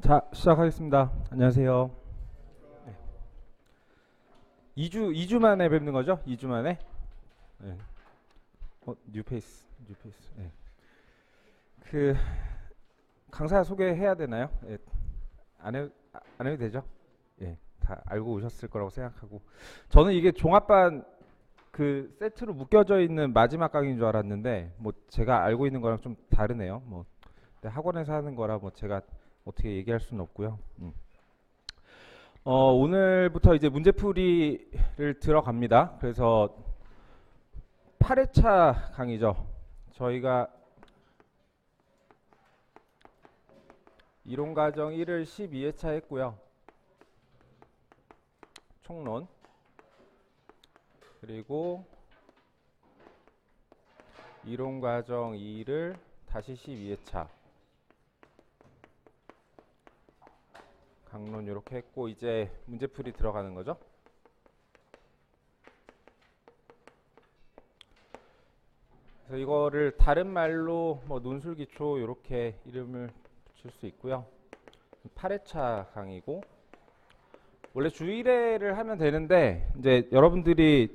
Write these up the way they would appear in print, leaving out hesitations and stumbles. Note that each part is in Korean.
자, 시작하겠습니다. 안녕하세요. 네. 2주 만에 뵙는 거죠? 2주 만에? 네. 뉴페이스. 네. 그 강사 소개해야 되나요? 네. 안 해도 되죠? 예. 다 알고 오셨을 거라고 생각하고. 저는 이게 종합반 그 세트로 묶여져 있는 마지막 강의인 줄 알았는데 뭐 제가 알고 있는 거랑 좀 다르네요. 뭐 학원에서 하는 거라 뭐 제가 어떻게 얘기할 수는 없고요. 오늘부터 이제 문제풀이를 들어갑니다. 그래서 8회차 강의죠. 저희가 이론과정 1을 12회차 했고요. 총론. 그리고 이론과정 2를 다시 12회차. 강론 이렇게 했고 이제 문제풀이 들어가는 거죠. 그래서 이거를 다른 말로 뭐 논술기초 이렇게 이름을 붙일 수 있고요. 8회차 강의고 원래 주 1회를 하면 되는데 이제 여러분들이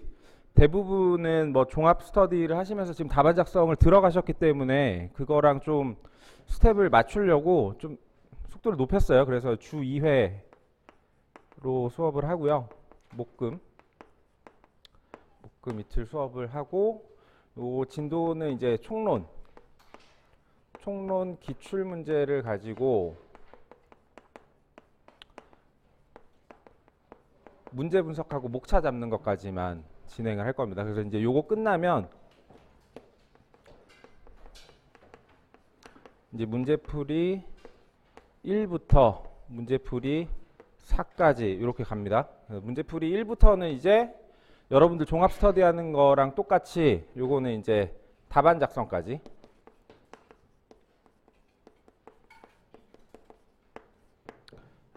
대부분은 뭐 종합 스터디를 하시면서 지금 답안 작성을 들어가셨기 때문에 그거랑 좀 스텝을 맞추려고 좀 속도를 높였어요. 그래서 주 2회로 수업을 하고요. 목금 이틀 수업을 하고 요 진도는 이제 총론 기출 문제를 가지고 문제 분석하고 목차 잡는 것까지만 진행을 할 겁니다. 그래서 이제 요거 끝나면 이제 문제풀이 1부터 문제풀이 4까지 이렇게 갑니다. 문제풀이 1부터는 이제 여러분들 종합 스터디 하는 거랑 똑같이 요거는 이제 답안 작성까지.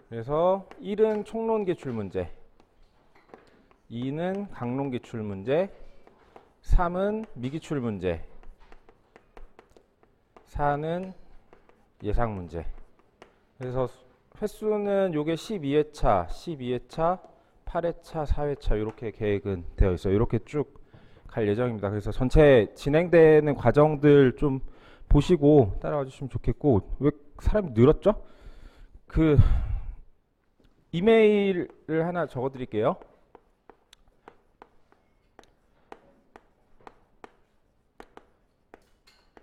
그래서 1은 총론 기출 문제, 2는 강론 기출 문제, 3은 미기출 문제, 4는 예상 문제. 그래서 횟수는 요게 12회차, 8회차, 4회차 이렇게 계획은 되어 있어요. 이렇게 쭉 갈 예정입니다. 그래서 전체 진행되는 과정들 좀 보시고 따라와 주시면 좋겠고. 왜 사람이 늘었죠? 그 이메일을 하나 적어 드릴게요.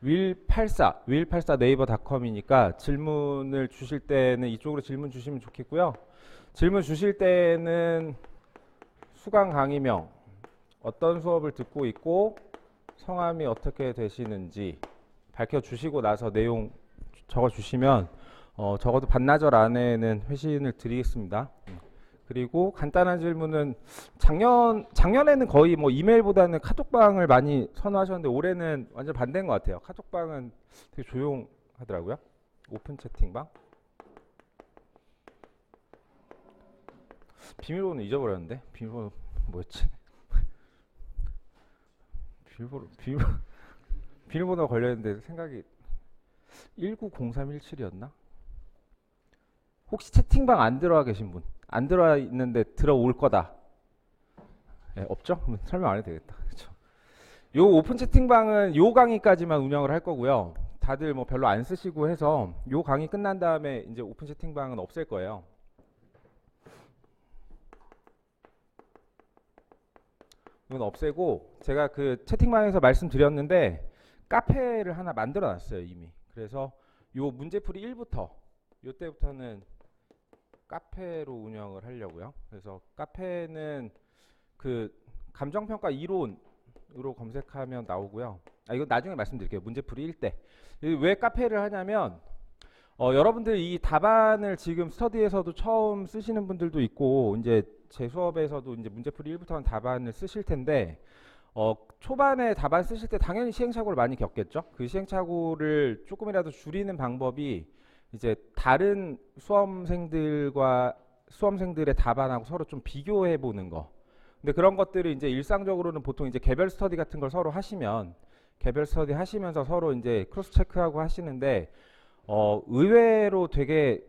윌84 네이버닷컴이니까 질문을 주실 때는 이쪽으로 질문 주시면 좋겠고요. 질문 주실 때는 수강 강의명, 어떤 수업을 듣고 있고 성함이 어떻게 되시는지 밝혀주시고 나서 내용 적어주시면 적어도 반나절 안에는 회신을 드리겠습니다. 그리고 간단한 질문은 작년에는 거의 뭐 이메일보다는 카톡방을 많이 선호하셨는데 올해는 완전 반대인 것 같아요. 카톡방은 되게 조용하더라고요. 오픈 채팅방. 비밀번호 잊어버렸는데 비밀번호 뭐였지? 비밀번호가 걸렸는데 생각이 190317이었나? 혹시 채팅방 안 들어와 계신 분? 안 들어와 있는데 들어올 거다. 네, 없죠? 그럼 설명 안 해도 되겠다. 그렇죠? 요 오픈 채팅방은 요 강의까지만 운영을 할 거고요. 다들 뭐 별로 안 쓰시고 해서 요 강의 끝난 다음에 이제 오픈 채팅방은 없앨 거예요. 이건 없애고 제가 그 채팅방에서 말씀드렸는데 카페를 하나 만들어 놨어요 이미. 그래서 요 문제풀이 1부터 요 때부터는 카페로 운영을 하려고요. 그래서 카페는 그 감정평가 이론으로 검색하면 나오고요. 이거 나중에 말씀드릴게요. 문제풀이 1때. 왜 카페를 하냐면 여러분들 이 답안을 지금 스터디에서도 처음 쓰시는 분들도 있고 이제 제 수업에서도 이제 문제풀이 1부터는 답안을 쓰실 텐데 초반에 답안 쓰실 때 당연히 시행착오를 많이 겪겠죠. 그 시행착오를 조금이라도 줄이는 방법이 이제 다른 수험생들의 답안하고 서로 좀 비교해 보는 거. 근데 그런 것들을 이제 일상적으로는 보통 이제 개별 스터디 같은 걸 서로 하시면 개별 스터디 하시면서 서로 이제 크로스 체크하고 하시는데 의외로 되게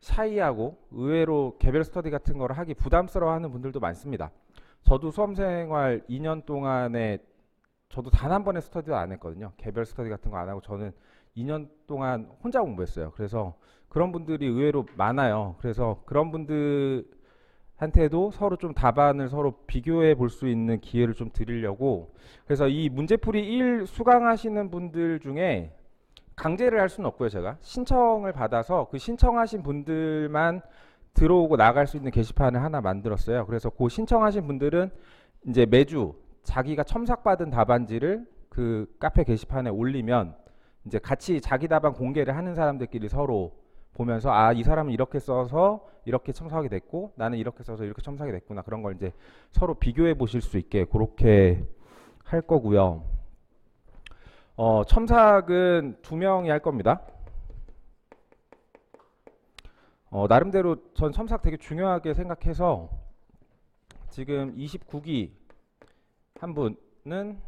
샤이하고 의외로 개별 스터디 같은 거를 하기 부담스러워하는 분들도 많습니다. 저도 수험생활 2년 동안에 저도 단 한 번의 스터디도 안 했거든요. 개별 스터디 같은 거 안 하고 저는 2년 동안 혼자 공부했어요. 그래서 그런 분들이 의외로 많아요. 그래서 그런 분들한테도 서로 좀 답안을 서로 비교해 볼 수 있는 기회를 좀 드리려고, 그래서 이 문제풀이 1 수강하시는 분들 중에 강제를 할 수는 없고요. 제가 신청을 받아서 그 신청하신 분들만 들어오고 나갈 수 있는 게시판을 하나 만들었어요. 그래서 그 신청하신 분들은 이제 매주 자기가 첨삭받은 답안지를 그 카페 게시판에 올리면 이제 같이 자기 답안 공개를 하는 사람들끼리 서로 보면서 아, 이 사람은 이렇게 써서 이렇게 첨삭이 됐고 나는 이렇게 써서 이렇게 첨삭이 됐구나, 그런 걸 이제 서로 비교해 보실 수 있게 그렇게 할 거고요. 첨삭은 2명이 할 겁니다. 나름대로 전 첨삭 되게 중요하게 생각해서 지금 29기 한 분은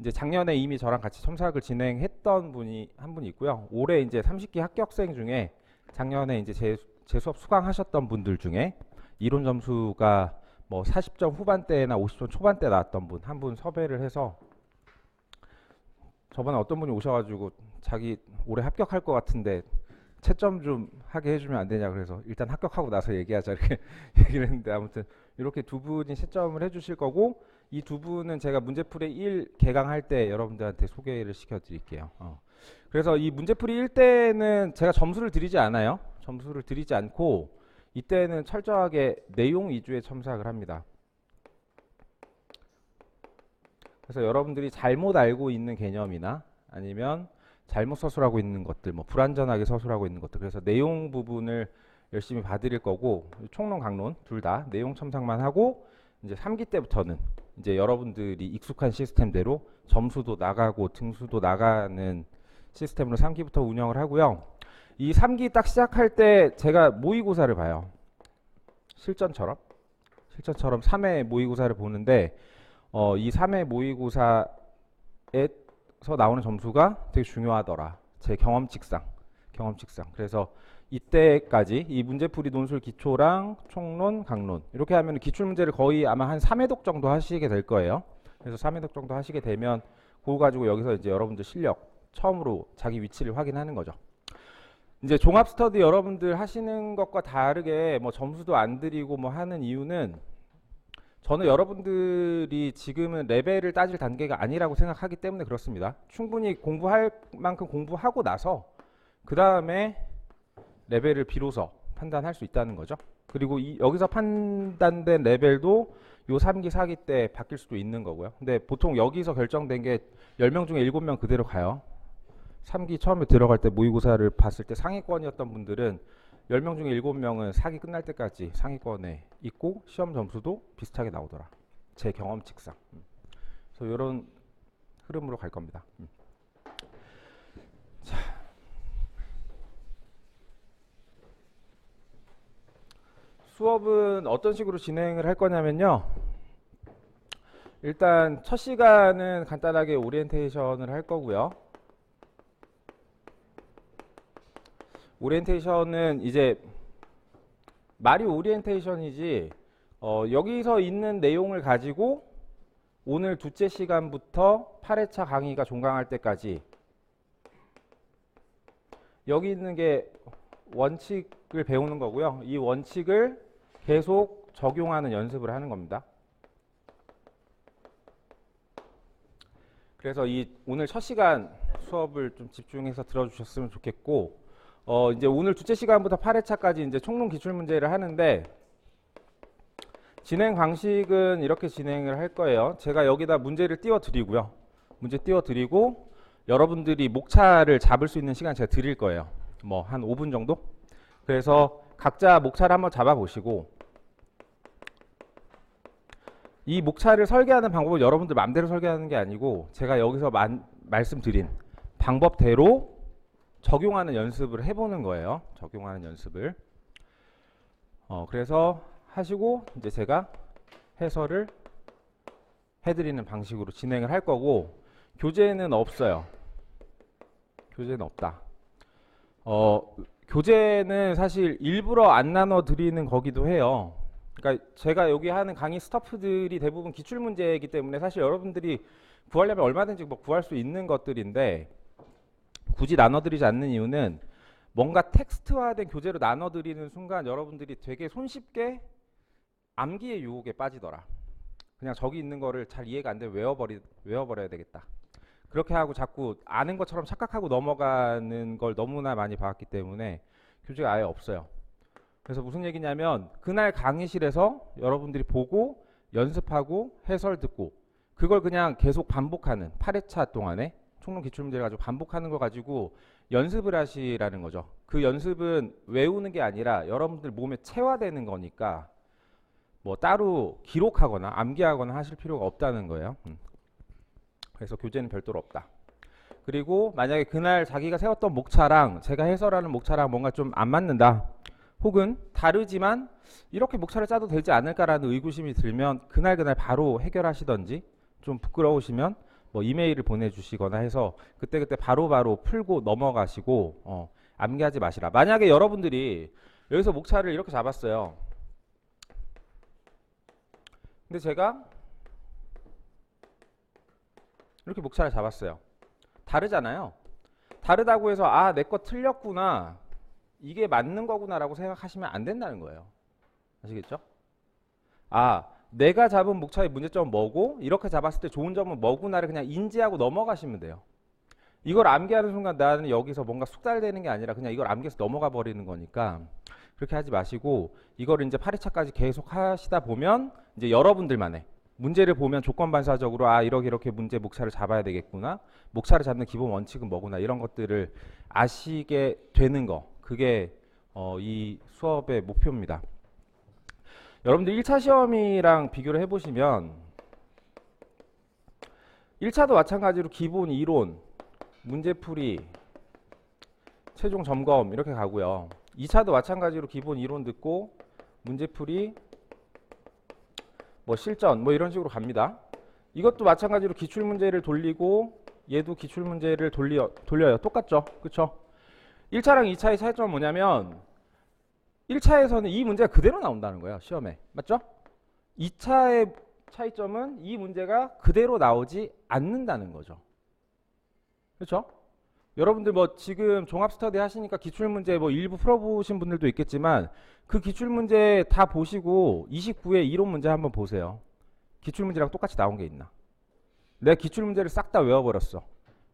이제 작년에 이미 저랑 같이 첨삭을 진행했던 분이 한 분 있고요. 올해 이제 30기 합격생 중에 작년에 이제 제 수업 수강하셨던 분들 중에 이론 점수가 뭐 40점 후반대나 50점 초반대 나왔던 분 한 분 섭외를 해서, 저번에 어떤 분이 오셔가지고 자기 올해 합격할 것 같은데 채점 좀 하게 해주면 안 되냐, 그래서 일단 합격하고 나서 얘기하자 이렇게 얘기를 했는데, 아무튼 이렇게 두 분이 채점을 해주실 거고, 이 두 분은 제가 문제풀이 1 개강할 때 여러분들한테 소개를 시켜드릴게요. 그래서 이 문제풀이 1 때는 제가 점수를 드리지 않아요. 점수를 드리지 않고 이때는 철저하게 내용 위주의 첨삭을 합니다. 그래서 여러분들이 잘못 알고 있는 개념이나 아니면 잘못 서술하고 있는 것들, 뭐 불완전하게 서술하고 있는 것들, 그래서 내용 부분을 열심히 봐드릴 거고, 총론 강론 둘 다 내용 첨삭만 하고, 이제 3기 때부터는 이제 여러분들이 익숙한 시스템대로 점수도 나가고 등수도 나가는 시스템으로 3기부터 운영을 하고요. 이 3기 딱 시작할 때 제가 모의고사를 봐요. 실전처럼 3회 모의고사를 보는데, 이 3회 모의고사에서 나오는 점수가 되게 중요하더라. 제 경험칙상. 그래서 이때까지 이 문제풀이 논술 기초랑 총론, 강론 이렇게 하면 기출문제를 거의 아마 한 3회독 정도 하시게 될 거예요. 그래서 3회독 정도 하시게 되면 그거 가지고 여기서 이제 여러분들 실력 처음으로 자기 위치를 확인하는 거죠. 이제 종합 스터디 여러분들 하시는 것과 다르게 뭐 점수도 안 드리고 뭐 하는 이유는, 저는 여러분들이 지금은 레벨을 따질 단계가 아니라고 생각하기 때문에 그렇습니다. 충분히 공부할 만큼 공부하고 나서 그 다음에 레벨을 비로소 판단할 수 있다는 거죠. 그리고 여기서 판단된 레벨도 요 3기, 4기 때 바뀔 수도 있는 거고요. 근데 보통 여기서 결정된 게 10명 중에 7명 그대로 가요. 3기 처음에 들어갈 때 모의고사를 봤을 때 상위권이었던 분들은 10명 중에 7명은 4기 끝날 때까지 상위권에 있고 시험 점수도 비슷하게 나오더라. 제 경험칙상. 그래서 이런 흐름으로 갈 겁니다. 자, 수업은 어떤 식으로 진행을 할 거냐면요. 일단 첫 시간은 간단하게 오리엔테이션을 할 거고요. 오리엔테이션은 이제 말이 오리엔테이션이지, 여기서 있는 내용을 가지고 오늘 둘째 시간부터 8회차 강의가 종강할 때까지 여기 있는 게 원칙을 배우는 거고요. 이 원칙을 계속 적용하는 연습을 하는 겁니다. 그래서 이 오늘 첫 시간 수업을 좀 집중해서 들어주셨으면 좋겠고, 이제 오늘 둘째 시간부터 8회차까지 이제 총론 기출 문제를 하는데, 진행 방식은 이렇게 진행을 할 거예요. 제가 여기다 문제를 띄워 드리고요. 문제 띄워 드리고 여러분들이 목차를 잡을 수 있는 시간 제가 드릴 거예요. 뭐 한 5분 정도? 그래서 각자 목차를 한번 잡아 보시고, 이 목차를 설계하는 방법은 여러분들 마음대로 설계하는 게 아니고 제가 여기서 말씀드린 방법대로 적용하는 연습을 해보는 거예요. 적용하는 연습을. 그래서 하시고 이제 제가 해설을 해드리는 방식으로 진행을 할 거고, 교재는 없어요. 교재는 없다. 교재는 사실 일부러 안 나눠 드리는 거기도 해요. 그러니까 제가 여기 하는 강의 스터프들이 대부분 기출 문제이기 때문에 사실 여러분들이 구하려면 얼마든지 뭐 구할 수 있는 것들인데 굳이 나눠 드리지 않는 이유는 뭔가 텍스트화된 교재로 나눠 드리는 순간 여러분들이 되게 손쉽게 암기의 유혹에 빠지더라. 그냥 저기 있는 거를 잘 이해가 안 되면 외워버려야 되겠다. 그렇게 하고 자꾸 아는 것처럼 착각하고 넘어가는 걸 너무나 많이 봤기 때문에 교재가 아예 없어요. 그래서 무슨 얘기냐면 그날 강의실에서 여러분들이 보고 연습하고 해설 듣고 그걸 그냥 계속 반복하는 8회차 동안에 총론 기출문제를 가지고 반복하는 거 가지고 연습을 하시라는 거죠. 그 연습은 외우는 게 아니라 여러분들 몸에 체화되는 거니까 뭐 따로 기록하거나 암기하거나 하실 필요가 없다는 거예요. 그래서 교재는 별도로 없다. 그리고 만약에 그날 자기가 세웠던 목차랑 제가 해설하는 목차랑 뭔가 좀 안 맞는다. 혹은 다르지만 이렇게 목차를 짜도 되지 않을까라는 의구심이 들면 그날 바로 해결하시던지 좀 부끄러우시면 뭐 이메일을 보내주시거나 해서 그때 바로 풀고 넘어가시고 암기하지 마시라. 만약에 여러분들이 여기서 목차를 이렇게 잡았어요. 근데 제가 이렇게 목차를 잡았어요. 다르잖아요. 다르다고 해서 아, 내 거 틀렸구나. 이게 맞는 거구나라고 생각하시면 안 된다는 거예요. 아시겠죠? 아, 내가 잡은 목차의 문제점은 뭐고 이렇게 잡았을 때 좋은 점은 뭐구나를 그냥 인지하고 넘어가시면 돼요. 이걸 암기하는 순간 나는 여기서 뭔가 숙달되는 게 아니라 그냥 이걸 암기해서 넘어가 버리는 거니까 그렇게 하지 마시고 이거를 이제 8회차까지 계속 하시다 보면 이제 여러분들만의 문제를 보면 조건반사적으로 아 이렇게 문제 목차를 잡아야 되겠구나. 목차를 잡는 기본 원칙은 뭐구나. 이런 것들을 아시게 되는 거. 그게 이 수업의 목표입니다. 여러분들 1차 시험이랑 비교를 해보시면 1차도 마찬가지로 기본 이론, 문제풀이, 최종 점검 이렇게 가고요. 2차도 마찬가지로 기본 이론 듣고 문제풀이, 뭐 실전 뭐 이런 식으로 갑니다. 이것도 마찬가지로 기출문제를 돌리고 얘도 기출문제를 돌려요. 똑같죠? 그쵸? 1차랑 2차의 차이점은 뭐냐면 1차에서는 이 문제가 그대로 나온다는 거예요. 시험에. 맞죠? 2차의 차이점은 이 문제가 그대로 나오지 않는다는 거죠. 그렇죠? 여러분들 뭐 지금 종합 스터디 하시니까 기출문제 뭐 일부 풀어보신 분들도 있겠지만 그 기출문제 다 보시고 29회 이론 문제 한번 보세요. 기출문제랑 똑같이 나온 게 있나? 내가 기출문제를 싹 다 외워버렸어.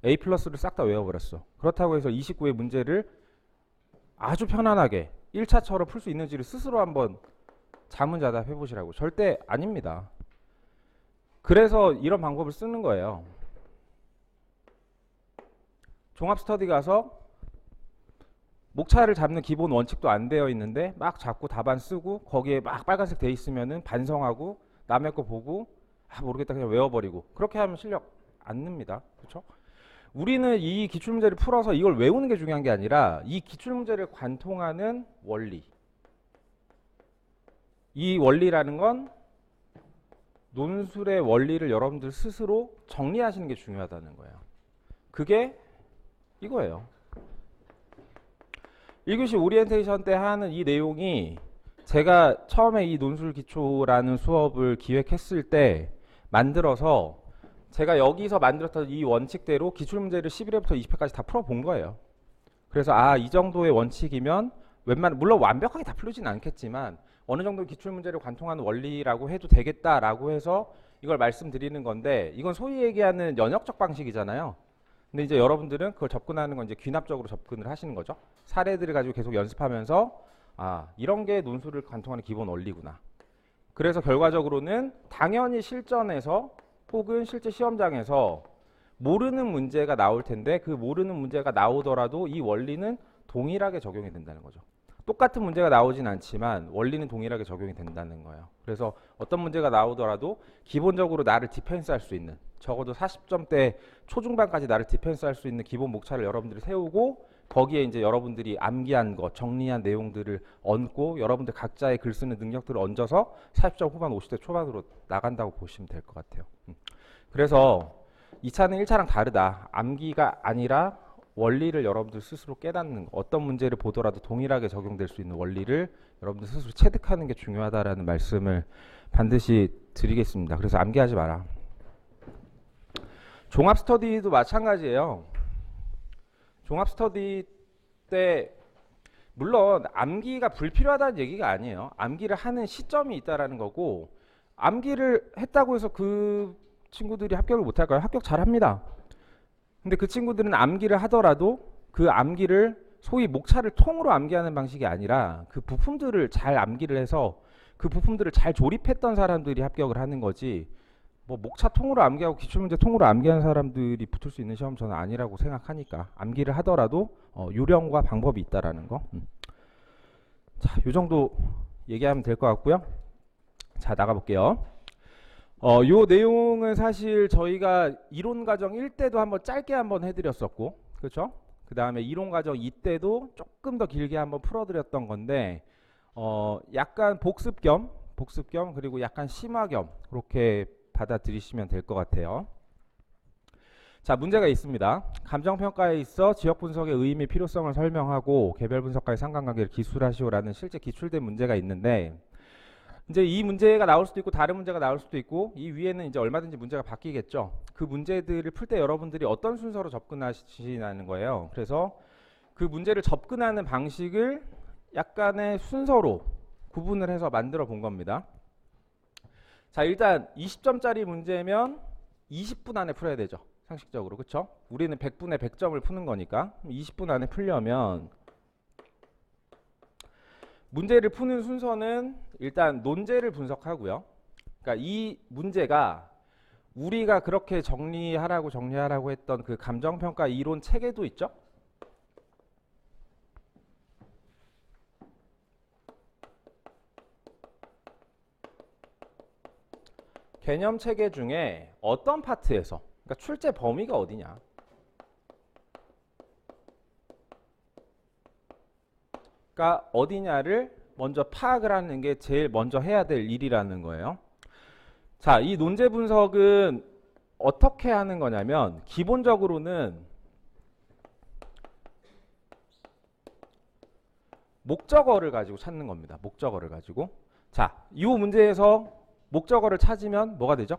A 플러스를 싹 다 외워버렸어. 그렇다고 해서 29회 문제를 아주 편안하게 1차처럼 풀 수 있는지를 스스로 한번 자문자답 해보시라고. 절대 아닙니다. 그래서 이런 방법을 쓰는 거예요. 종합 스터디 가서 목차를 잡는 기본 원칙도 안 되어 있는데 막 잡고 답안 쓰고 거기에 막 빨간색 돼 있으면은 반성하고 남의 거 보고 아 모르겠다 그냥 외워버리고 그렇게 하면 실력 안 늡니다. 그렇죠? 우리는 이 기출문제를 풀어서 이걸 외우는 게 중요한 게 아니라 이 기출문제를 관통하는 원리. 이 원리라는 건 논술의 원리를 여러분들 스스로 정리하시는 게 중요하다는 거예요. 그게 이거예요. 1교시 오리엔테이션 때 하는 이 내용이 제가 처음에 이 논술 기초라는 수업을 기획했을 때 만들어서 제가 여기서 만들었던 이 원칙대로 기출문제를 11회부터 20회까지 다 풀어본 거예요. 그래서 아, 이 정도의 원칙이면 물론 완벽하게 다 풀리진 않겠지만 어느 정도 기출문제를 관통하는 원리라고 해도 되겠다라고 해서 이걸 말씀드리는 건데 이건 소위 얘기하는 연역적 방식이잖아요. 근데 이제 여러분들은 그걸 접근하는 건 이제 귀납적으로 접근을 하시는 거죠. 사례들을 가지고 계속 연습하면서 아, 이런 게 논술을 관통하는 기본 원리구나. 그래서 결과적으로는 당연히 실전에서 혹은 실제 시험장에서 모르는 문제가 나올 텐데 그 모르는 문제가 나오더라도 이 원리는 동일하게 적용이 된다는 거죠. 똑같은 문제가 나오진 않지만 원리는 동일하게 적용이 된다는 거예요. 그래서 어떤 문제가 나오더라도 기본적으로 나를 디펜스할 수 있는 적어도 40점대 초중반까지 나를 디펜스할 수 있는 기본 목차를 여러분들이 세우고 거기에 이제 여러분들이 암기한 것, 정리한 내용들을 얹고 여러분들 각자의 글 쓰는 능력들을 얹어서 40점 후반 50대 초반으로 나간다고 보시면 될 것 같아요. 그래서 2차는 1차랑 다르다. 암기가 아니라 원리를 여러분들 스스로 깨닫는 거, 어떤 문제를 보더라도 동일하게 적용될 수 있는 원리를 여러분들 스스로 체득하는 게 중요하다라는 말씀을 반드시 드리겠습니다. 그래서 암기하지 마라. 종합 스터디도 마찬가지예요. 종합 스터디 때 물론 암기가 불필요하다는 얘기가 아니에요. 암기를 하는 시점이 있다라는 거고, 암기를 했다고 해서 그 친구들이 합격을 못할까요? 합격 잘합니다. 근데 그 친구들은 암기를 하더라도 그 암기를 소위 목차를 통으로 암기하는 방식이 아니라 그 부품들을 잘 암기를 해서 그 부품들을 잘 조립했던 사람들이 합격을 하는 거지, 뭐 목차 통으로 암기하고 기출문제 통으로 암기하는 사람들이 붙을 수 있는 시험 저는 아니라고 생각하니까 암기를 하더라도 요령과 방법이 있다라는 거. 자, 요 정도 얘기하면 될 것 같고요. 자, 나가볼게요. 요 내용은 사실 저희가 이론 과정 1때도 한번 짧게 한번 해드렸었고, 그렇죠? 그 다음에 이론 과정 2때도 조금 더 길게 한번 풀어드렸던 건데, 약간 복습 겸 그리고 약간 심화 겸 그렇게 받아들이시면 될 것 같아요. 자, 문제가 있습니다. 감정평가에 있어 지역분석의 의미 필요성을 설명하고 개별분석과의 상관관계를 기술하시오라는 실제 기출된 문제가 있는데, 이제 이 문제가 나올 수도 있고 다른 문제가 나올 수도 있고, 이 위에는 이제 얼마든지 문제가 바뀌겠죠. 그 문제들을 풀 때 여러분들이 어떤 순서로 접근하시냐는 거예요. 그래서 그 문제를 접근하는 방식을 약간의 순서로 구분을 해서 만들어 본 겁니다. 자, 일단 20점짜리 문제면 20분 안에 풀어야 되죠. 상식적으로. 그렇죠? 우리는 100분에 100점을 푸는 거니까 20분 안에 풀려면 문제를 푸는 순서는 일단 논제를 분석하고요. 그러니까 이 문제가 우리가 그렇게 정리하라고 했던 그 감정평가 이론 체계도 있죠. 개념 체계 중에 어떤 파트에서, 그러니까 출제 범위가 어디냐, 그러니까 어디냐를 먼저 파악을 하는 게 제일 먼저 해야 될 일이라는 거예요. 자, 이 논제 분석은 어떻게 하는 거냐면 기본적으로는 목적어를 가지고 찾는 겁니다. 목적어를 가지고. 자, 이 문제에서 목적어를 찾으면 뭐가 되죠?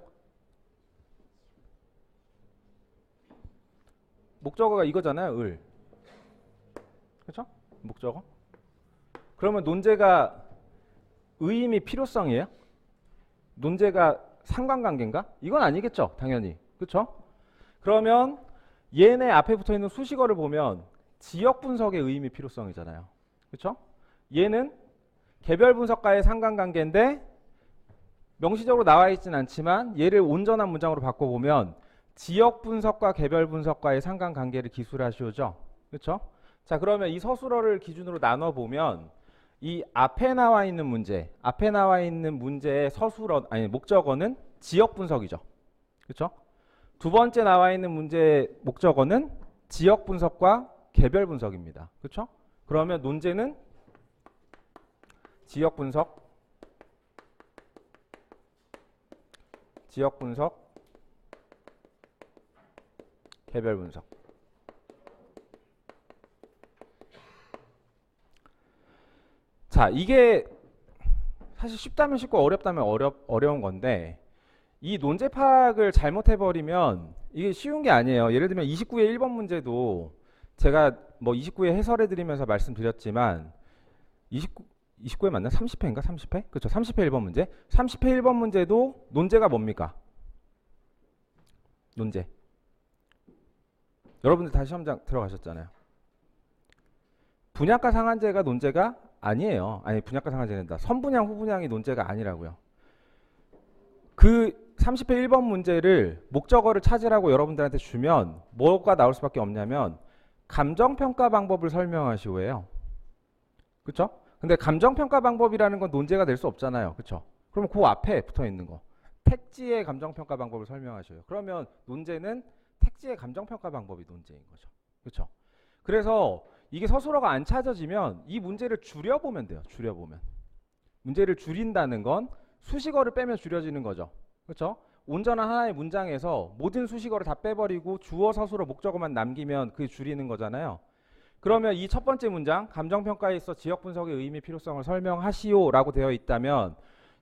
목적어가 이거잖아요. 을. 그렇죠? 목적어. 그러면 논제가 의미 필요성이에요? 논제가 상관관계인가? 이건 아니겠죠. 당연히. 그렇죠? 그러면 얘네 앞에 붙어 있는 수식어를 보면 지역 분석의 의미 필요성이잖아요. 그렇죠? 얘는 개별 분석과의 상관관계인데 명시적으로 나와 있진 않지만 얘를 온전한 문장으로 바꿔보면 지역 분석과 개별 분석과의 상관관계를 기술하시오죠. 그렇죠? 자, 그러면 이 서술어를 기준으로 나눠보면 이 앞에 나와 있는 문제의 서술어, 아니 목적어는 지역 분석이죠. 그렇죠? 두 번째 나와 있는 문제의 목적어는 지역 분석과 개별 분석입니다. 그렇죠? 그러면 논제는 지역 분석, 개별 분석. 자, 이게 사실 쉽다면 쉽고 어렵다면 어려운 건데, 이 논제 파악을 잘못해버리면 이게 쉬운 게 아니에요. 예를 들면 29의 1번 문제도 제가 뭐 29회 해설해드리면서 말씀드렸지만 29회 맞나? 30회인가? 30회? 그렇죠. 30회 1번 문제. 30회 1번 문제도 논제가 뭡니까? 논제. 여러분들 다 시험장 들어가셨잖아요. 분약과 상한제가 논제가 아니에요. 아니, 분약과 상한제는다. 선분양, 후분양이 논제가 아니라고요. 그 30회 1번 문제를 목적어를 찾으라고 여러분들한테 주면 뭐가 나올 수밖에 없냐면 감정평가 방법을 설명하시오예요. 그렇죠? 근데 감정평가 방법이라는 건 논제가 될 수 없잖아요. 그렇죠? 그러면 그 앞에 붙어 있는 거 택지의 감정평가 방법을 설명하셔요. 그러면 논제는 택지의 감정평가 방법이 논제인 거죠. 그렇죠? 그래서 이게 서술어가 안 찾아지면 이 문제를 줄여보면 돼요. 줄여보면. 문제를 줄인다는 건 수식어를 빼면 줄여지는 거죠. 그렇죠? 온전한 하나의 문장에서 모든 수식어를 다 빼버리고 주어, 서술어, 목적어만 남기면 그게 줄이는 거잖아요. 그러면 이 첫 번째 문장 감정평가에 있어 지역분석의 의미 필요성을 설명하시오 라고 되어 있다면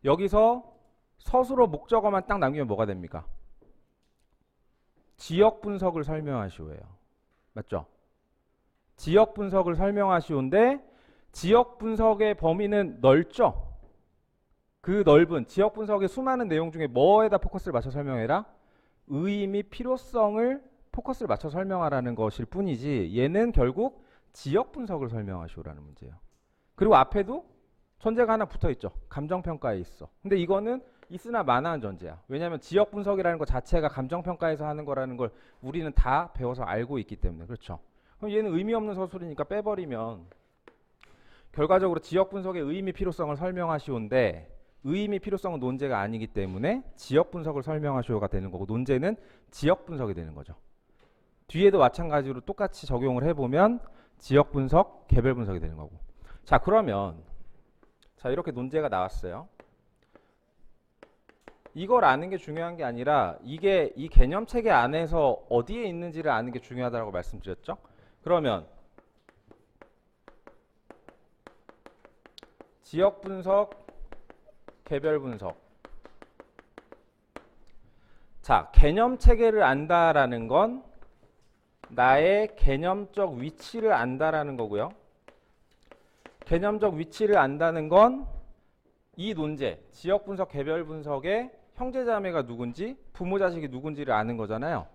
여기서 서술어, 목적어만 딱 남기면 뭐가 됩니까? 지역분석을 설명하시오예요. 맞죠? 지역분석을 설명하시오인데 지역분석의 범위는 넓죠? 그 넓은 지역분석의 수많은 내용 중에 뭐에다 포커스를 맞춰 설명해라? 의미, 필요성을 포커스를 맞춰 설명하라는 것일 뿐이지 얘는 결국 지역분석을 설명하시오라는 문제예요. 그리고 앞에도 전제가 하나 붙어있죠. 감정평가에 있어. 근데 이거는 있으나 마나한 전제야. 왜냐하면 지역분석이라는 것 자체가 감정평가에서 하는 거라는 걸 우리는 다 배워서 알고 있기 때문에. 그렇죠? 그럼 얘는 의미 없는 서술이니까 빼버리면 결과적으로 지역분석의 의미, 필요성을 설명하시오인데 의미, 필요성은 논제가 아니기 때문에 지역분석을 설명하시오가 되는 거고 논제는 지역분석이 되는 거죠. 뒤에도 마찬가지로 똑같이 적용을 해보면 지역분석, 개별분석이 되는 거고. 자, 그러면 자 이렇게 논제가 나왔어요. 이걸 아는 게 중요한 게 아니라 이게 이 개념체계 안에서 어디에 있는지를 아는 게 중요하다고 말씀드렸죠. 그러면 지역분석, 개별분석. 자, 개념체계를 안다라는 건 나의 개념적 위치를 안다라는 거고요. 개념적 위치를 안다는 건 이 논제, 지역분석, 개별분석의 형제자매가 누군지, 부모, 자식이 누군지를 아는 거잖아요.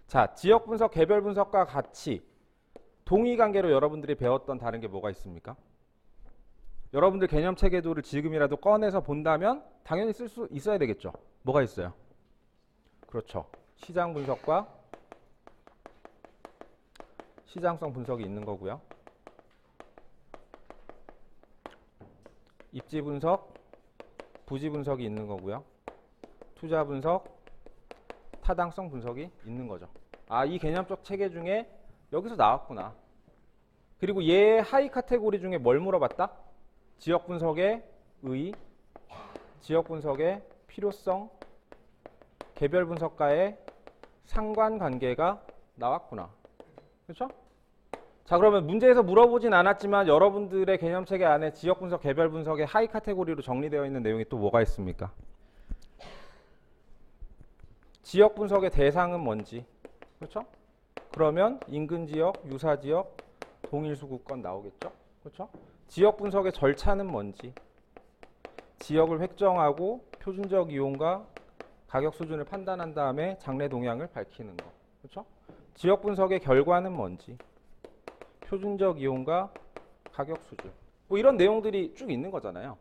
자, 지역분석, 개별분석과 같이 동의관계로 여러분들이 배웠던 다른 게 뭐가 있습니까? 여러분들 개념체계도를 지금이라도 꺼내서 본다면 당연히 쓸 수 있어야 되겠죠. 뭐가 있어요? 그렇죠. 시장 분석과 시장성 분석이 있는 거고요. 입지 분석, 부지 분석이 있는 거고요. 투자 분석, 타당성 분석이 있는 거죠. 아, 이 개념적 체계 중에 여기서 나왔구나. 그리고 얘의 하위 카테고리 중에 뭘 물어봤다? 지역 분석의 의, 지역 분석의 필요성, 개별 분석과의 상관관계가 나왔구나. 그렇죠? 자, 그러면 문제에서 물어보진 않았지만 여러분들의 개념체계 안에 지역 분석, 개별 분석의 하위 카테고리로 정리되어 있는 내용이 또 뭐가 있습니까? 지역 분석의 대상은 뭔지. 그렇죠? 그러면 인근 지역, 유사 지역, 동일 수구권 나오겠죠? 그렇죠? 지역 분석의 절차는 뭔지. 지역을 획정하고 표준적 이용과 가격 수준을 판단한 다음에 장래 동향을 밝히는 거. 그렇죠? 지역 분석의 결과는 뭔지. 표준적 이용과 가격 수준. 뭐 이런 내용들이 쭉 있는 거잖아요.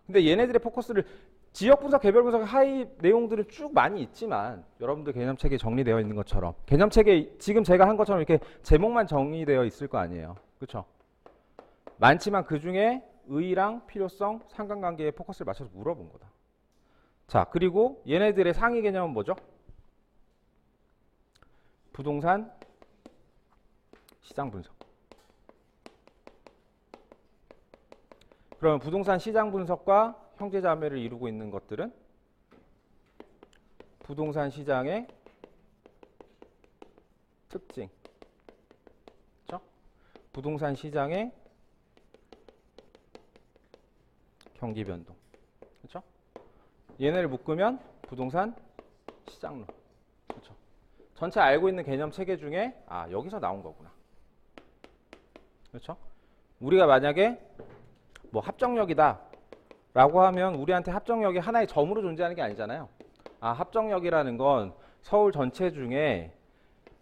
근데 얘네들의 포커스를 지역 분석, 개별 분석 하위 내용들은 쭉 많이 있지만 여러분들 개념체계에 정리되어 있는 것처럼 개념체계 지금 제가 한 것처럼 이렇게 제목만 정리되어 있을 거 아니에요. 그렇죠? 많지만 그 중에 의의랑 필요성, 상관관계에 포커스를 맞춰서 물어본 거다. 자, 그리고 얘네들의 상위 개념은 뭐죠? 부동산 시장 분석. 그러면 부동산 시장 분석과 형제자매를 이루고 있는 것들은 부동산 시장의 특징, 그렇죠? 부동산 시장의 경기 변동, 그렇죠? 얘네를 묶으면 부동산 시장론, 그렇죠? 전체 알고 있는 개념 체계 중에 아 여기서 나온 거구나, 그렇죠? 우리가 만약에 뭐 합정역이다 라고 하면 우리한테 합정역이 하나의 점으로 존재하는 게 아니잖아요. 아, 합정역이라는 건 서울 전체 중에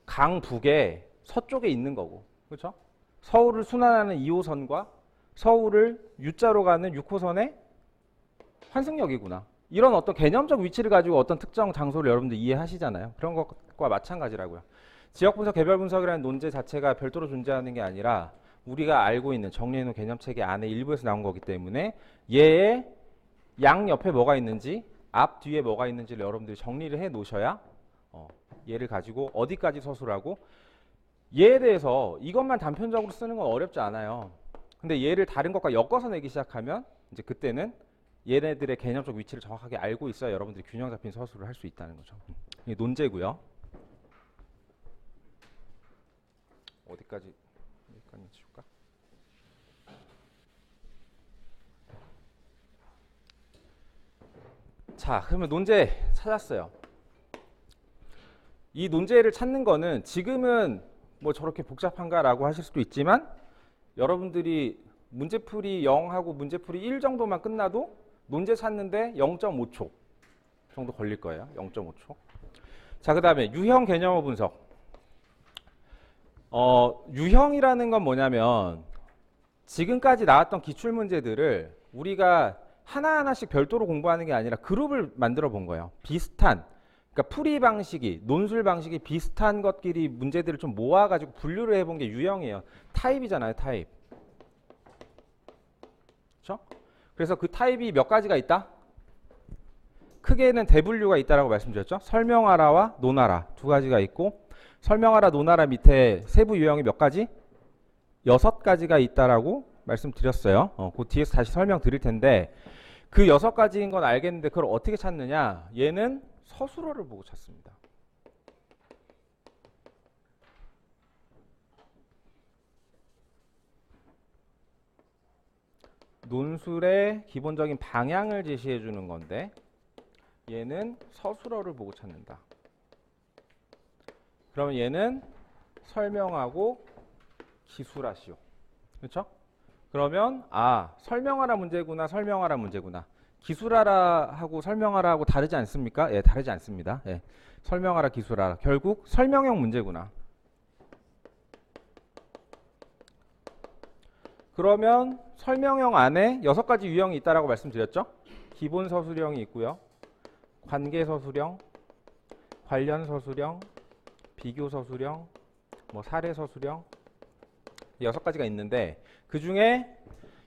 강북의 서쪽에 있는 거고, 그렇죠? 서울을 순환하는 2호선과 서울을 U자로 가는 6호선의 환승역이구나. 이런 어떤 개념적 위치를 가지고 어떤 특정 장소를 여러분들 이해하시잖아요. 그런 것과 마찬가지라고요. 지역분석, 개별분석이라는 논제 자체가 별도로 존재하는 게 아니라 우리가 알고 있는 정리해놓은 개념체계 안에 일부에서 나온 거기 때문에 얘의 양 옆에 뭐가 있는지 앞 뒤에 뭐가 있는지를 여러분들이 정리를 해 놓으셔야 얘를 가지고 어디까지 서술하고 얘에 대해서 이것만 단편적으로 쓰는 건 어렵지 않아요. 근데 얘를 다른 것과 엮어서 내기 시작하면 이제 그때는 얘네들의 개념적 위치를 정확하게 알고 있어야 여러분들이 균형 잡힌 서술을 할 수 있다는 거죠. 이게 논제고요. 어디까지 지울까? 자, 그러면 논제 찾았어요. 이 논제를 찾는 거는 지금은 뭐 저렇게 복잡한가라고 하실 수도 있지만 여러분들이 문제풀이 0하고 문제풀이 1 정도만 끝나도 논제 찾는데 0.5초 정도 걸릴 거예요. 0.5초. 자, 그 다음에 유형 개념어 분석. 유형이라는 건 뭐냐면 지금까지 나왔던 기출문제들을 우리가 하나하나씩 별도로 공부하는 게 아니라 그룹을 만들어 본 거예요. 비슷한, 그러니까 풀이 방식이, 논술 방식이 비슷한 것끼리 문제들을 좀 모아가지고 분류를 해본 게 유형이에요. 타입이잖아요, 타입. 그렇죠? 그래서 그 타입이 몇 가지가 있다? 크게는 대분류가 있다라고 말씀드렸죠. 설명하라와 논하라 두 가지가 있고, 설명하라, 논하라 밑에 세부 유형이 몇 가지? 6가지가 있다라고 말씀드렸어요. 그 뒤에서 다시 설명드릴 텐데 그 6가지인 건 알겠는데 그걸 어떻게 찾느냐? 얘는 서술어를 보고 찾습니다. 논술의 기본적인 방향을 제시해 주는 건데 얘는 서술어를 보고 찾는다. 그러면 얘는 설명하고 기술하시오. 그렇죠? 그러면 설명하라 문제구나, 설명하라 문제구나. 기술하라 하고 설명하라 하고 다르지 않습니까? 예, 다르지 않습니다. 예. 설명하라, 기술하라. 결국 설명형 문제구나. 그러면 설명형 안에 6가지 유형이 있다라고 말씀드렸죠? 기본 서술형이 있고요. 관계 서술형, 관련 서술형, 비교 서술형, 뭐 사례 서술형 6가지가 있는데 그 중에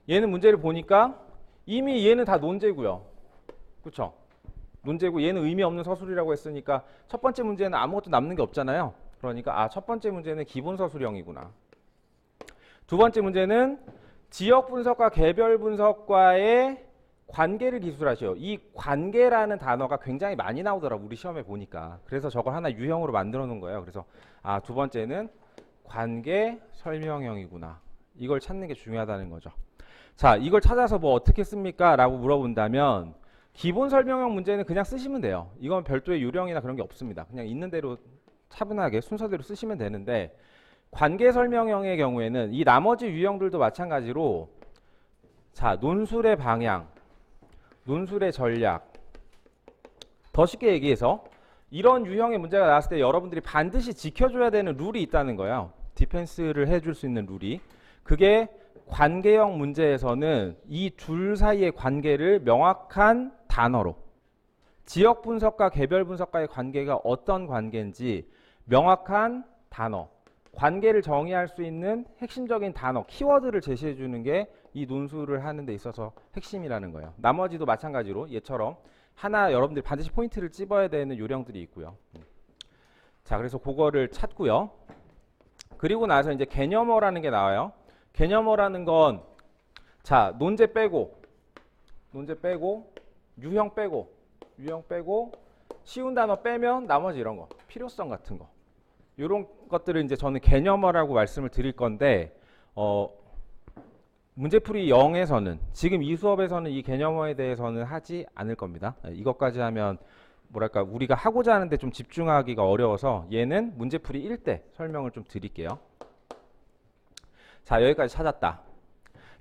얘는 문제를 보니까 이미 얘는 다 논제고요. 그렇죠? 논제고 얘는 의미 없는 서술이라고 했으니까 첫 번째 문제는 아무것도 남는 게 없잖아요. 그러니까 첫 번째 문제는 기본 서술형이구나. 두 번째 문제는 지역 분석과 개별 분석과의 관계를 기술하시오. 이 관계라는 단어가 굉장히 많이 나오더라고 우리 시험에 보니까. 그래서 저걸 하나 유형으로 만들어 놓은 거예요. 그래서 두 번째는 관계 설명형이구나. 이걸 찾는 게 중요하다는 거죠. 자, 이걸 찾아서 뭐 어떻게 씁니까? 라고 물어본다면 기본 설명형 문제는 그냥 쓰시면 돼요. 이건 별도의 요령이나 그런 게 없습니다. 그냥 있는 대로 차분하게 순서대로 쓰시면 되는데 관계 설명형의 경우에는 이 나머지 유형들도 마찬가지로 자, 논술의 방향, 논술의 전략. 더 쉽게 얘기해서 이런 유형의 문제가 나왔을 때 여러분들이 반드시 지켜줘야 되는 룰이 있다는 거예요. 디펜스를 해줄 수 있는 룰이. 그게 관계형 문제에서는 이 둘 사이의 관계를 명확한 단어로 지역 분석과 개별 분석과의 관계가 어떤 관계인지 명확한 단어, 관계를 정의할 수 있는 핵심적인 단어, 키워드를 제시해 주는 게 이 논술을 하는 데 있어서 핵심이라는 거예요. 나머지도 마찬가지로 얘처럼 하나 여러분들이 반드시 포인트를 찝어야 되는 요령들이 있고요. 자, 그래서 그거를 찾고요. 그리고 나서 이제 개념어라는 게 나와요. 개념어라는 건 자, 논제 빼고 유형 빼고 쉬운 단어 빼면 나머지 이런 거, 필요성 같은 거. 이런 것들을 이제 저는 개념어라고 말씀을 드릴 건데 문제풀이 0에서는 지금 이 수업에서는 이 개념어에 대해서는 하지 않을 겁니다. 이것까지 하면 뭐랄까 우리가 하고자 하는데 좀 집중하기가 어려워서 얘는 문제풀이 1때 설명을 좀 드릴게요. 자, 여기까지 찾았다.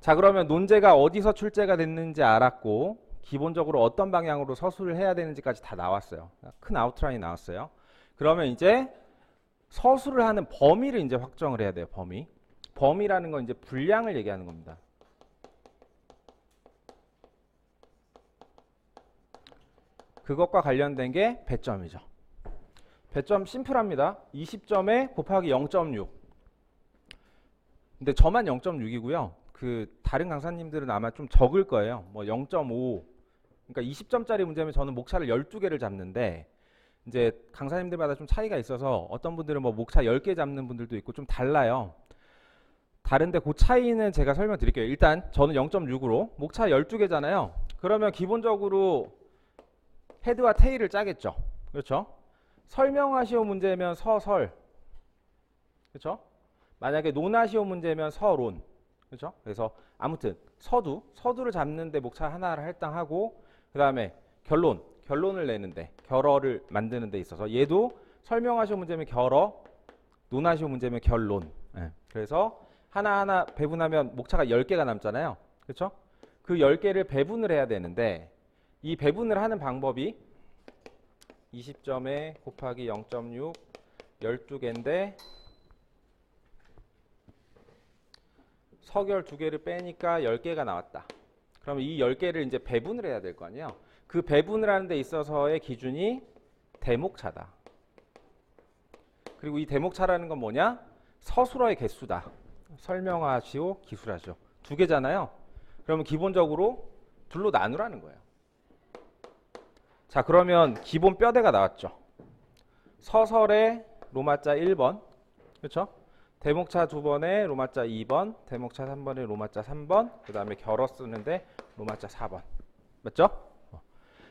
자, 그러면 논제가 어디서 출제가 됐는지 알았고 기본적으로 어떤 방향으로 서술을 해야 되는지까지 다 나왔어요. 큰 아웃라인이 나왔어요. 그러면 이제 서술을 하는 범위를 이제 확정을 해야 돼요. 범위라는 건 이제 분량을 얘기하는 겁니다. 그것과 관련된 게 배점이죠. 배점 심플합니다. 20점에 곱하기 0.6. 근데 저만 0.6이고요. 그 다른 강사님들은 아마 좀 적을 거예요. 뭐 0.5. 그러니까 20점짜리 문제면 저는 목차를 12개를 잡는데 이제 강사님들마다 좀 차이가 있어서 어떤 분들은 뭐 목차 10개 잡는 분들도 있고 좀 달라요. 다른데 그 차이는 제가 설명드릴게요. 일단 저는 0.6으로 목차 12개잖아요. 그러면 기본적으로 헤드와 테일을 짜겠죠. 그렇죠? 설명하시오 문제면 서설. 그렇죠? 만약에 논하시오 문제면 서론. 그렇죠? 그래서 아무튼 서두를 잡는데 목차 하나를 할당하고, 그 다음에 결론을 내는데, 결어를 만드는 데 있어서 얘도 설명하시오 문제면 결어, 논하시오 문제면 결론. 예. 그래서 하나하나 배분하면 목차가 10개가 남잖아요. 그렇죠? 그 10개를 배분을 해야 되는데, 이 배분을 하는 방법이 20점에 곱하기 0.6 12개인데 서결 2개를 빼니까 10개가 나왔다. 그러면 이 10개를 이제 배분을 해야 될 거 아니에요. 그 배분을 하는 데 있어서의 기준이 대목차다. 그리고 이 대목차라는 건 뭐냐? 서술어의 개수다. 설명하시오, 기술하시오. 2개잖아요. 그러면 기본적으로 둘로 나누라는 거예요. 자, 그러면 기본 뼈대가 나왔죠. 서설의 로마자 1번. 그렇죠? 대목차 2번에 로마자 2번, 대목차 3번에 로마자 3번, 그 다음에 결어 쓰는데 로마자 4번. 맞죠?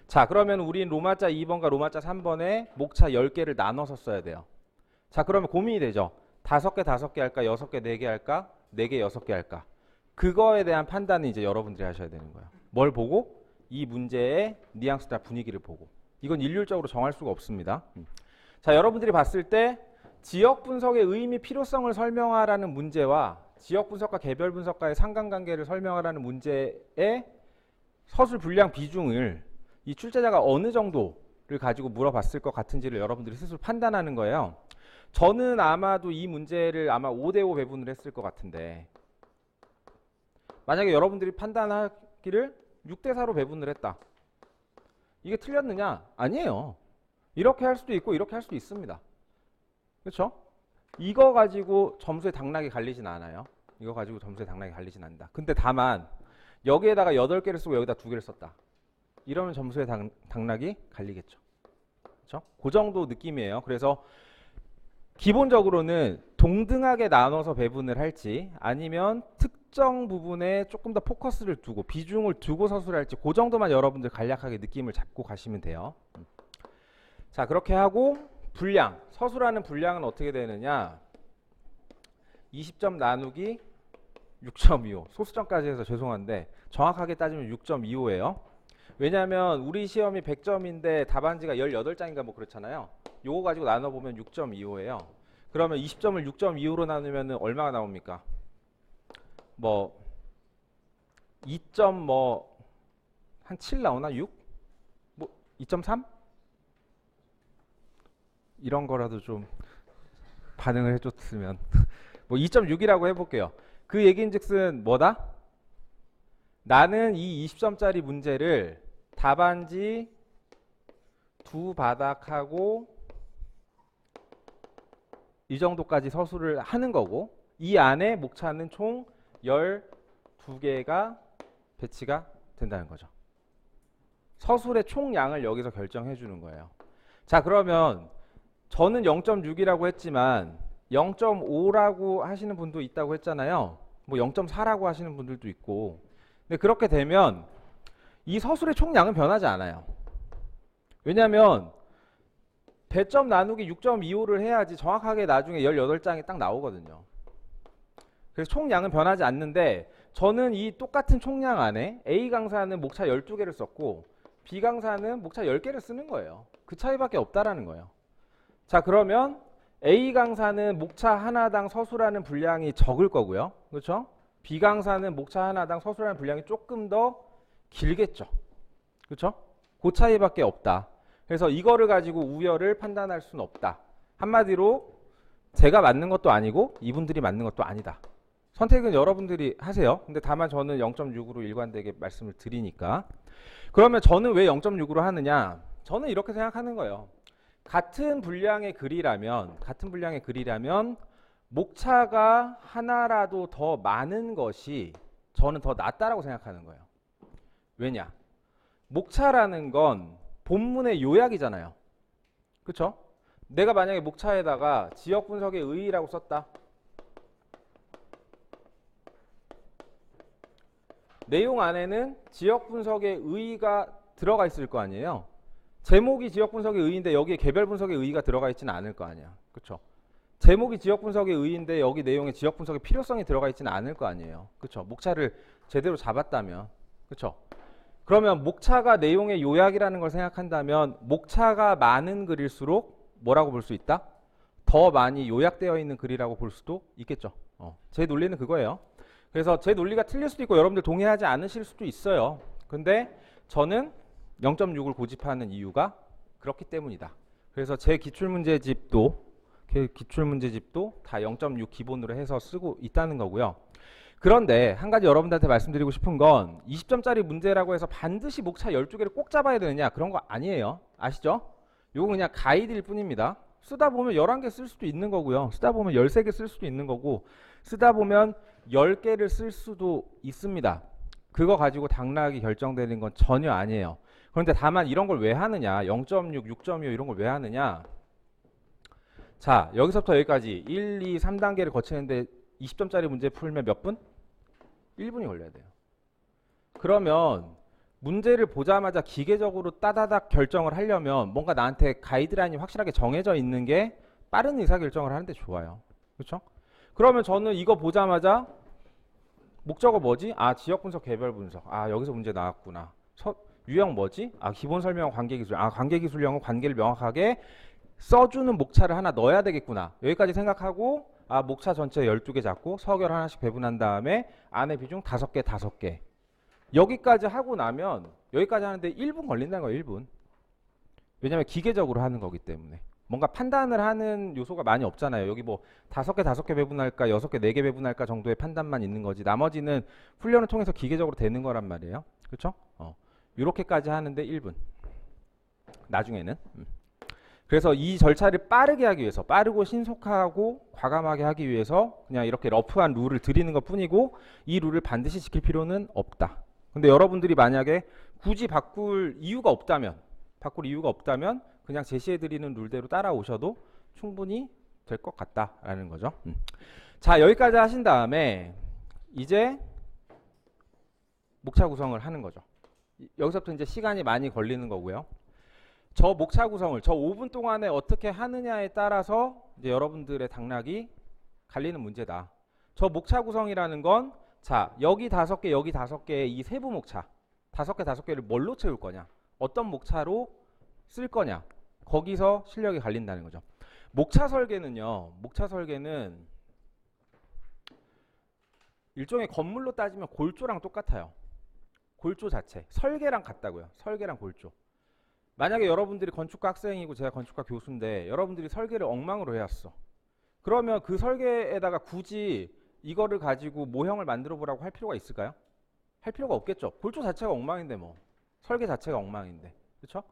자, 그러면 우린 로마자 2번과 로마자 3번에 목차 10개를 나눠서 써야 돼요. 자, 그러면 고민이 되죠. 5개 할까? 6개, 4개 할까? 4개, 6개 할까? 그거에 대한 판단은 이제 여러분들이 하셔야 되는 거예요. 뭘 보고? 이 문제의 뉘앙스나 분위기를 보고. 이건 일률적으로 정할 수가 없습니다. 자, 여러분들이 봤을 때 지역 분석의 의미, 필요성을 설명하라는 문제와 지역 분석과 개별 분석과의 상관관계를 설명하라는 문제의 서술 분량 비중을 이 출제자가 어느 정도를 가지고 물어봤을 것 같은지를 여러분들이 스스로 판단하는 거예요. 저는 아마도 이 문제를 아마 5대5 배분을 했을 것 같은데, 만약에 여러분들이 판단하기를 6대4로 배분을 했다. 이게 틀렸느냐? 아니에요. 이렇게 할 수도 있고 이렇게 할 수도 있습니다. 그렇죠? 이거 가지고 점수의 당락이 갈리진 않아요. 이거 가지고 점수의 당락이 갈리진 않는다. 근데 다만 여기에다가 8개를 쓰고 여기다 2개를 썼다. 이러면 점수의 당락이 갈리겠죠. 그렇죠? 그 정도 느낌이에요. 그래서 기본적으로는 동등하게 나눠서 배분을 할지 아니면 특정 부분에 조금 더 포커스를 두고 비중을 두고 서술을 할지 그 정도만 여러분들 간략하게 느낌을 잡고 가시면 돼요. 자, 그렇게 하고 분량, 서술하는 분량은 어떻게 되느냐? 20점 나누기 6.25. 소수점까지 해서 죄송한데 정확하게 따지면 6.25예요. 왜냐하면 우리 시험이 100점인데 답안지가 18장인가 뭐 그렇잖아요. 요거 가지고 나눠보면 6.25예요. 그러면 20점을 6.25로 나누면 얼마가 나옵니까? 뭐 2점 뭐 한 7 나오나? 6? 뭐 2.3? 이런 거라도 좀 반응을 해줬으면 뭐 2.6이라고 해볼게요. 그 얘기인즉슨 뭐다? 나는 이 20점짜리 문제를 답안지 2바닥하고 이 정도까지 서술을 하는 거고, 이 안에 목차는 총 12개가 배치가 된다는 거죠. 서술의 총량을 여기서 결정해 주는 거예요. 자, 그러면 저는 0.6이라고 했지만 0.5라고 하시는 분도 있다고 했잖아요. 뭐 0.4라고 하시는 분들도 있고. 근데 그렇게 되면 이 서술의 총량은 변하지 않아요. 왜냐하면 배점 나누기 6.25를 해야지 정확하게 나중에 18장이 딱 나오거든요. 그래서 총량은 변하지 않는데 저는 이 똑같은 총량 안에 A 강사는 목차 12개를 썼고 B 강사는 목차 10개를 쓰는 거예요. 그 차이밖에 없다라는 거예요. 자, 그러면 A 강사는 목차 하나당 서술하는 분량이 적을 거고요. 그렇죠? B 강사는 목차 하나당 서술하는 분량이 조금 더 길겠죠. 그렇죠? 그 차이밖에 없다. 그래서 이거를 가지고 우열을 판단할 수는 없다. 한마디로 제가 맞는 것도 아니고 이분들이 맞는 것도 아니다. 선택은 여러분들이 하세요. 근데 다만 저는 0.6으로 일관되게 말씀을 드리니까. 그러면 저는 왜 0.6으로 하느냐? 저는 이렇게 생각하는 거예요. 같은 분량의 글이라면 목차가 하나라도 더 많은 것이 저는 더 낫다라고 생각하는 거예요. 왜냐? 목차라는 건 본문의 요약이잖아요. 그렇죠? 내가 만약에 목차에다가 지역 분석의 의의라고 썼다. 내용 안에는 지역 분석의 의의가 들어가 있을 거 아니에요. 제목이 지역 분석의 의의인데 여기에 개별 분석의 의의가 들어가 있지는 않을 거 아니야. 그렇죠? 제목이 지역 분석의 의의인데 여기 내용에 지역 분석의 필요성이 들어가 있지는 않을 거 아니에요. 그렇죠? 목차를 제대로 잡았다면. 그렇죠? 그러면 목차가 내용의 요약이라는 걸 생각한다면 목차가 많은 글일수록 뭐라고 볼 수 있다? 더 많이 요약되어 있는 글이라고 볼 수도 있겠죠. 제 논리는 그거예요. 그래서 제 논리가 틀릴 수도 있고 여러분들 동의하지 않으실 수도 있어요. 근데 저는 0.6을 고집하는 이유가 그렇기 때문이다. 그래서 제 기출문제집도 다 0.6 기본으로 해서 쓰고 있다는 거고요. 그런데 한 가지 여러분들한테 말씀드리고 싶은 건 20점짜리 문제라고 해서 반드시 목차 12개를 꼭 잡아야 되느냐 그런 거 아니에요. 아시죠? 요거 그냥 가이드일 뿐입니다. 쓰다 보면 11개 쓸 수도 있는 거고요. 쓰다 보면 13개 쓸 수도 있는 거고 쓰다 보면 10개를 쓸 수도 있습니다. 그거 가지고 당락이 결정되는 건 전혀 아니에요. 그런데 다만 이런 걸 왜 하느냐 0.6, 6.25 이런 걸 왜 하느냐 자 여기서부터 여기까지 1, 2, 3단계를 거치는데 20점짜리 문제 풀면 몇 분? 1분이 걸려야 돼요. 그러면 문제를 보자마자 기계적으로 따다닥 결정을 하려면 뭔가 나한테 가이드라인이 확실하게 정해져 있는 게 빠른 의사결정을 하는데 좋아요. 그렇죠? 그러면 저는 이거 보자마자 목적어 뭐지? 아 지역분석 개별분석. 아 여기서 문제 나왔구나. 유형 뭐지? 아 기본 설명 관계기술. 아 관계기술형은 관계를 명확하게 써주는 목차를 하나 넣어야 되겠구나. 여기까지 생각하고 아 목차 전체 12개 잡고 서결 하나씩 배분한 다음에 안에 비중 5개 5개 여기까지 하고 나면 여기까지 하는데 1분 걸린다는 거예요. 1분. 왜냐면 기계적으로 하는 거기 때문에 뭔가 판단을 하는 요소가 많이 없잖아요. 여기 뭐 5개 배분할까 6개 4개 배분할까 정도의 판단만 있는 거지 나머지는 훈련을 통해서 기계적으로 되는 거란 말이에요. 그렇죠? 이렇게까지 하는데 1분 나중에는 그래서 이 절차를 빠르게 하기 위해서 빠르고 신속하고 과감하게 하기 위해서 그냥 이렇게 러프한 룰을 드리는 것 뿐이고 이 룰을 반드시 지킬 필요는 없다. 근데 여러분들이 만약에 굳이 바꿀 이유가 없다면 그냥 제시해드리는 룰대로 따라오셔도 충분히 될 것 같다라는 거죠. 자 여기까지 하신 다음에 이제 목차 구성을 하는 거죠. 여기서부터 이제 시간이 많이 걸리는 거고요. 저 목차 구성을 저 5분 동안에 어떻게 하느냐에 따라서 이제 여러분들의 당락이 갈리는 문제다. 저 목차 구성이라는 건 자 여기 5개 여기 5개의 이 세부 목차 5개 5개를 뭘로 채울 거냐 어떤 목차로 쓸 거냐 거기서 실력이 갈린다는 거죠. 목차 설계는요 일종의 건물로 따지면 골조랑 똑같아요. 골조 자체 설계랑 같다고요. 설계랑 골조. 만약에 여러분들이 건축가 학생이고 제가 건축가 교수인데 여러분들이 설계를 엉망으로 해왔어. 그러면 그 설계에다가 굳이 이거를 가지고 모형을 만들어 보라고 할 필요가 있을까요? 할 필요가 없겠죠. 골조 자체가 엉망인데 뭐 설계 자체가 엉망인데 그렇죠?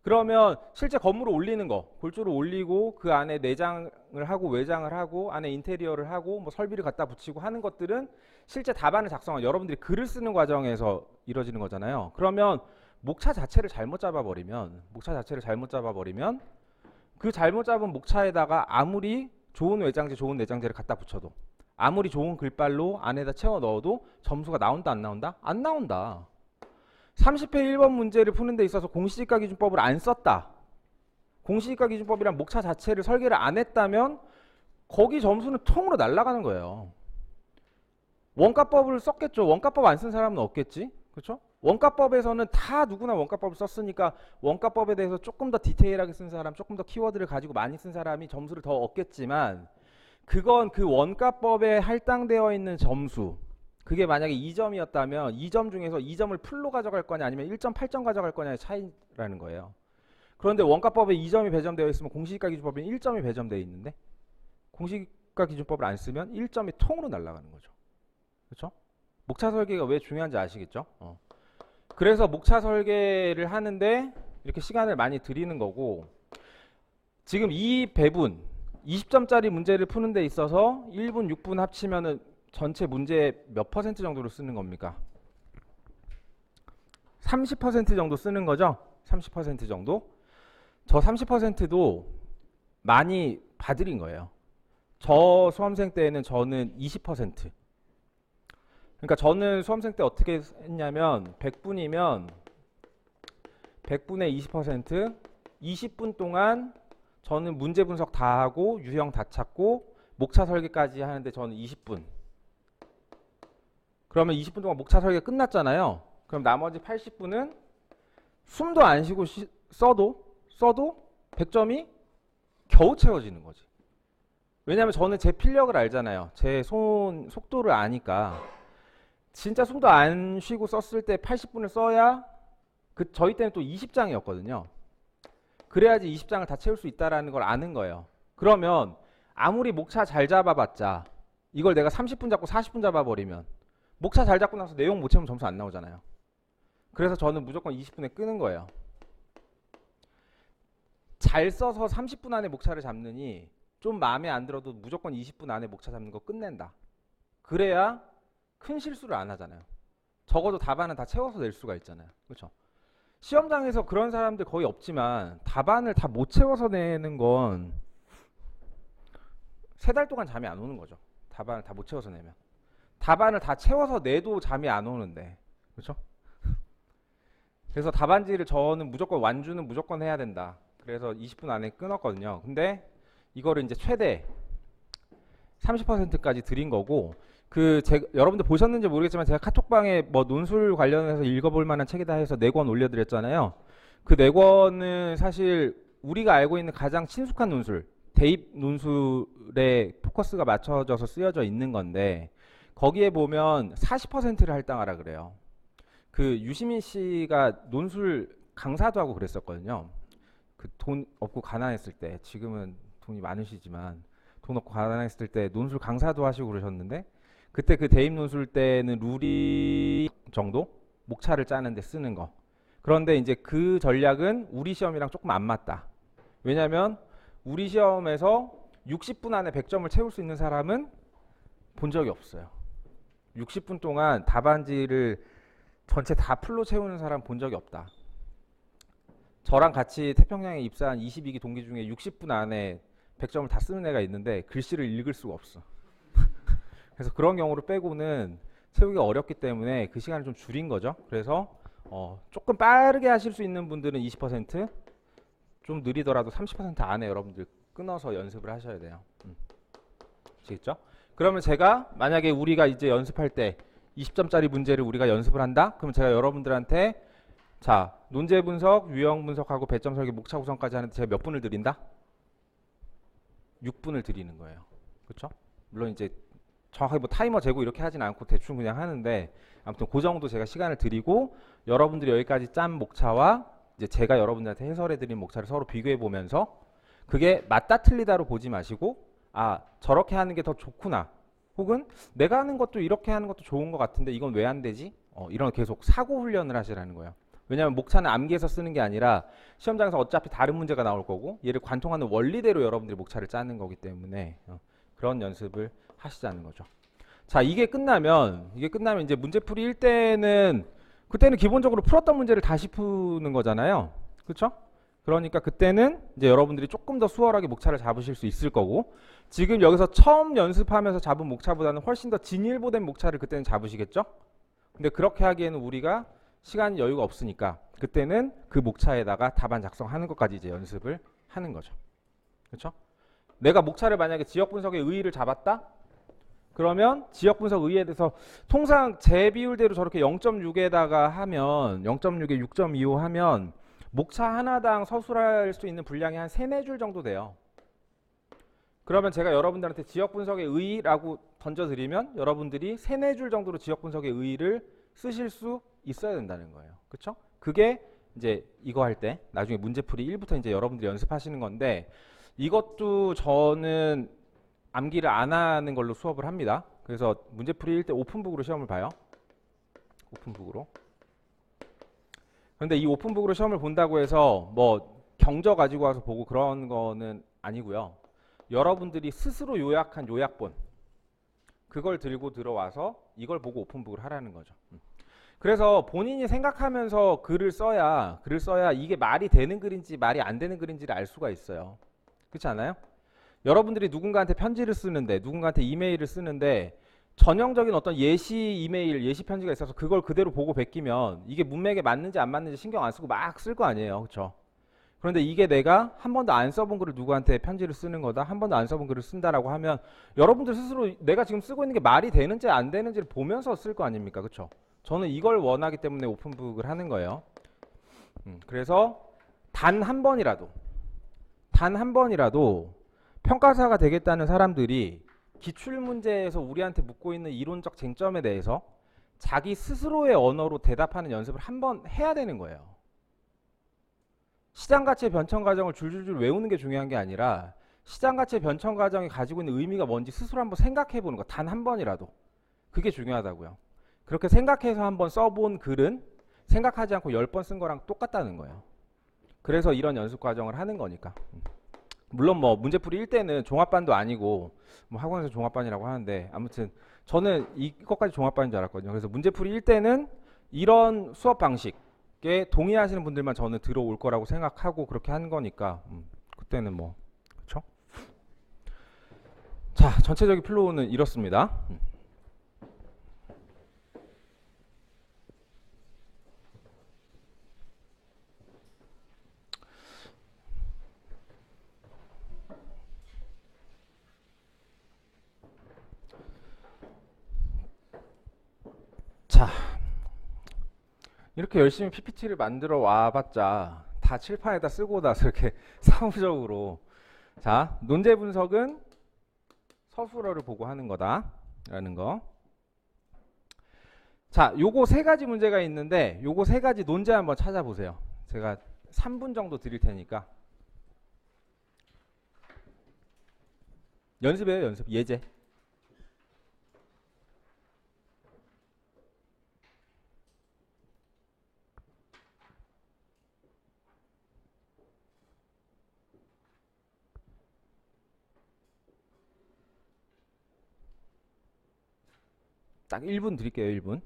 그러면 실제 건물을 올리는 거 골조를 올리고 그 안에 내장을 하고 외장을 하고 안에 인테리어를 하고 뭐 설비를 갖다 붙이고 하는 것들은 실제 답안을 작성한 여러분들이 글을 쓰는 과정에서 이루어지는 거잖아요. 그러면 목차 자체를 잘못 잡아버리면 그 잘못 잡은 목차에다가 아무리 좋은 외장재 좋은 내장재를 갖다 붙여도 아무리 좋은 글빨로 안에다 채워 넣어도 점수가 나온다 안 나온다? 안 나온다. 30회 1번 문제를 푸는 데 있어서 공시지가 기준법을 안 썼다. 공시지가 기준법이란 목차 자체를 설계를 안 했다면 거기 점수는 통으로 날아가는 거예요. 원가법을 썼겠죠. 원가법 안 쓴 사람은 없겠지. 그렇죠? 원가법에서는 다 누구나 원가법을 썼으니까 원가법에 대해서 조금 더 디테일하게 쓴 사람, 조금 더 키워드를 가지고 많이 쓴 사람이 점수를 더 얻겠지만 그건 그 원가법에 할당되어 있는 점수 그게 만약에 2점이었다면 2점 중에서 2점을 풀로 가져갈 거냐 아니면 1.8점 가져갈 거냐의 차이라는 거예요. 그런데 원가법에 2점이 배점되어 있으면 공시지가 기준법에는 1점이 배점되어 있는데 공시지가 기준법을 안 쓰면 1점이 통으로 날아가는 거죠. 그렇죠? 목차 설계가 왜 중요한지 아시겠죠? 그래서 목차 설계를 하는데 이렇게 시간을 많이 들이는 거고 지금 이 배분 20점짜리 문제를 푸는 데 있어서 1분 6분 합치면은 전체 문제 몇 퍼센트 정도로 쓰는 겁니까? 30% 정도 쓰는 거죠? 30% 정도? 저 30%도 많이 봐드린 거예요. 저 수험생 때에는 저는 20% 그러니까 저는 수험생 때 어떻게 했냐면 100분이면 100분의 20% 20분 동안 저는 문제 분석 다 하고 유형 다 찾고 목차 설계까지 하는데 저는 20분. 그러면 20분 동안 목차 설계 끝났잖아요. 그럼 나머지 80분은 숨도 안 쉬고 써도 100점이 겨우 채워지는 거지. 왜냐면 저는 제 필력을 알잖아요. 제 손 속도를 아니까. 진짜 숨도 안 쉬고 썼을 때 80분을 써야 저희 때는 또 20장이었거든요. 그래야지 20장을 다 채울 수 있다라는 걸 아는 거예요. 그러면 아무리 목차 잘 잡아봤자 이걸 내가 30분 잡고 40분 잡아버리면 목차 잘 잡고 나서 내용 못 채우면 점수 안 나오잖아요. 그래서 저는 무조건 20분에 끄는 거예요. 잘 써서 30분 안에 목차를 잡느니 좀 마음에 안 들어도 무조건 20분 안에 목차 잡는 거 끝낸다. 그래야 큰 실수를 안 하잖아요. 적어도 답안은 다 채워서 낼 수가 있잖아요. 그렇죠? 시험장에서 그런 사람들 거의 없지만 답안을 다 못 채워서 내는 건 3달 동안 잠이 안 오는 거죠. 답안을 다 못 채워서 내면. 답안을 다 채워서 내도 잠이 안 오는데. 그렇죠? 그래서 답안지를 저는 무조건 완주는 무조건 해야 된다. 그래서 20분 안에 끊었거든요. 근데 이거를 이제 최대 30%까지 드린 거고 여러분들 보셨는지 모르겠지만 제가 카톡방에 뭐 논술 관련해서 읽어볼 만한 책이다 해서 4권 올려드렸잖아요. 그 4권은 사실 우리가 알고 있는 가장 친숙한 논술, 대입 논술에 포커스가 맞춰져서 쓰여져 있는 건데 거기에 보면 40%를 할당하라 그래요. 그 유시민 씨가 논술 강사도 하고 그랬었거든요. 그 돈 없고 가난했을 때, 지금은 돈이 많으시지만 돈 없고 가난했을 때 논술 강사도 하시고 그러셨는데 그때 그 대입 논술 때는 룰이 정도 목차를 짜는데 쓰는 거. 그런데 이제 그 전략은 우리 시험이랑 조금 안 맞다. 왜냐면 우리 시험에서 60분 안에 100점을 채울 수 있는 사람은 본 적이 없어요. 60분 동안 답안지를 전체 다 풀로 채우는 사람 본 적이 없다. 저랑 같이 태평양에 입사한 22기 동기 중에 60분 안에 100점을 다 쓰는 애가 있는데 글씨를 읽을 수가 없어. 그래서 그런 경우를 빼고는 채우기가 어렵기 때문에 그 시간을 좀 줄인 거죠. 그래서 조금 빠르게 하실 수 있는 분들은 20%, 좀 느리더라도 30% 안에 여러분들 끊어서 연습을 하셔야 돼요. 아시겠죠? 그러면 제가 만약에 우리가 이제 연습할 때 20점짜리 문제를 우리가 연습을 한다? 그럼 제가 여러분들한테 자, 논제 분석, 유형 분석하고 배점 설계, 목차 구성까지 하는데 제가 몇 분을 드린다? 6분을 드리는 거예요. 그렇죠? 물론 이제 정확하게 뭐 타이머 재고 이렇게 하진 않고 대충 그냥 하는데 아무튼 그 정도 제가 시간을 드리고 여러분들이 여기까지 짠 목차와 이제 제가 여러분들한테 해설해 드린 목차를 서로 비교해 보면서 그게 맞다 틀리다로 보지 마시고 아, 저렇게 하는 게 더 좋구나. 혹은 내가 하는 것도 이렇게 하는 것도 좋은 것 같은데 이건 왜 안 되지? 이런 계속 사고 훈련을 하시라는 거예요. 왜냐하면 목차는 암기해서 쓰는 게 아니라 시험장에서 어차피 다른 문제가 나올 거고 얘를 관통하는 원리대로 여러분들이 목차를 짜는 거기 때문에 그런 연습을 하시자는 거죠. 자, 이게 끝나면 이제 문제풀이 1때는 그때는 기본적으로 풀었던 문제를 다시 푸는 거잖아요. 그렇죠? 그러니까 그때는 이제 여러분들이 조금 더 수월하게 목차를 잡으실 수 있을 거고 지금 여기서 처음 연습하면서 잡은 목차보다는 훨씬 더 진일보된 목차를 그때는 잡으시겠죠? 근데 그렇게 하기에는 우리가 시간 여유가 없으니까 그때는 그 목차에다가 답안 작성하는 것까지 이제 연습을 하는 거죠. 그렇죠? 내가 목차를 만약에 지역 분석의 의의를 잡았다? 그러면 지역 분석 의의에 대해서 통상 제 비율대로 저렇게 0.6에다가 하면 0.6에 6.25 하면 목차 하나당 서술할 수 있는 분량이 한 3, 4줄 정도 돼요. 그러면 제가 여러분들한테 지역 분석의 의의라고 던져드리면 여러분들이 3, 4줄 정도로 지역 분석의 의의를 쓰실 수 있어야 된다는 거예요. 그렇죠? 그게 이제 이거 할 때 나중에 문제풀이 1부터 이제 여러분들이 연습하시는 건데 이것도 저는 암기를 안 하는 걸로 수업을 합니다. 그래서 문제풀이 1때 오픈북으로 시험을 봐요. 오픈북으로. 그런데 이 오픈북으로 시험을 본다고 해서 뭐 경저 가지고 와서 보고 그런 거는 아니고요. 여러분들이 스스로 요약한 요약본 그걸 들고 들어와서 이걸 보고 오픈북을 하라는 거죠. 그래서 본인이 생각하면서 글을 써야 이게 말이 되는 글인지 말이 안 되는 글인지를 알 수가 있어요. 그렇지 않아요? 여러분들이 누군가한테 편지를 쓰는데 누군가한테 이메일을 쓰는데 전형적인 어떤 예시 이메일, 예시 편지가 있어서 그걸 그대로 보고 베끼면 이게 문맥에 맞는지 안 맞는지 신경 안 쓰고 막 쓸 거 아니에요. 그렇죠? 그런데 이게 내가 한 번도 안 써본 글을 누구한테 편지를 쓰는 거다, 한 번도 안 써본 글을 쓴다라고 하면 여러분들 스스로 내가 지금 쓰고 있는 게 말이 되는지 안 되는지를 보면서 쓸 거 아닙니까? 그렇죠? 저는 이걸 원하기 때문에 오픈북을 하는 거예요. 그래서 단 한 번이라도 평가사가 되겠다는 사람들이 기출문제에서 우리한테 묻고 있는 이론적 쟁점에 대해서 자기 스스로의 언어로 대답하는 연습을 한번 해야 되는 거예요. 시장가치의 변천 과정을 줄줄줄 외우는 게 중요한 게 아니라 시장가치의 변천 과정이 가지고 있는 의미가 뭔지 스스로 한번 생각해 보는 거, 단 한 번이라도. 그게 중요하다고요. 그렇게 생각해서 한번 써본 글은 생각하지 않고 10번 쓴 거랑 똑같다는 거예요. 그래서 이런 연습 과정을 하는 거니까. 물론 뭐 문제풀이 1대는 종합반도 아니고 뭐 학원에서 종합반이라고 하는데 아무튼 저는 이것까지 종합반인 줄 알았거든요. 그래서 문제풀이 1대는 이런 수업 방식에 동의하시는 분들만 저는 들어올 거라고 생각하고 그렇게 한 거니까 그때는 뭐 그렇죠? 자, 전체적인 플로우는 이렇습니다. 자, 이렇게 열심히 PPT를 만들어 와봤자 다 칠판에다 쓰고 나서 이렇게 사무적으로 자, 논제 분석은 서술어를 보고 하는 거다라는 거. 자, 요거 세 가지 문제가 있는데 요거 세 가지 논제 한번 찾아보세요. 제가 3분 정도 드릴 테니까 연습해요. 연습. 예제. 딱 1분 드릴게요. 1분.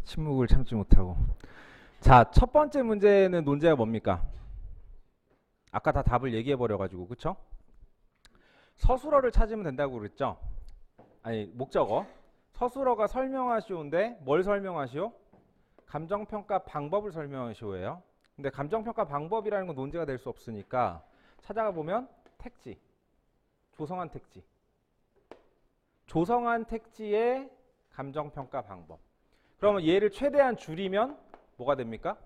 침묵을 참지 못하고. 자, 첫 번째 문제는 논제가 뭡니까? 아까 다 답을 얘기해 버려 가지고. 그쵸? 서술어를 찾으면 된다고 그랬죠? 아니, 목적어. 서술어가 설명하시오인데 뭘 설명하시오? 감정평가 방법을 설명하시오예요. 근데 감정평가 방법이라는 건 논제가 될 수 없으니까 찾아가 보면 택지, 조성한 택지, 조성한 택지의 감정평가 방법. 그러면 얘를 최대한 줄이면 뭐가 됩니까?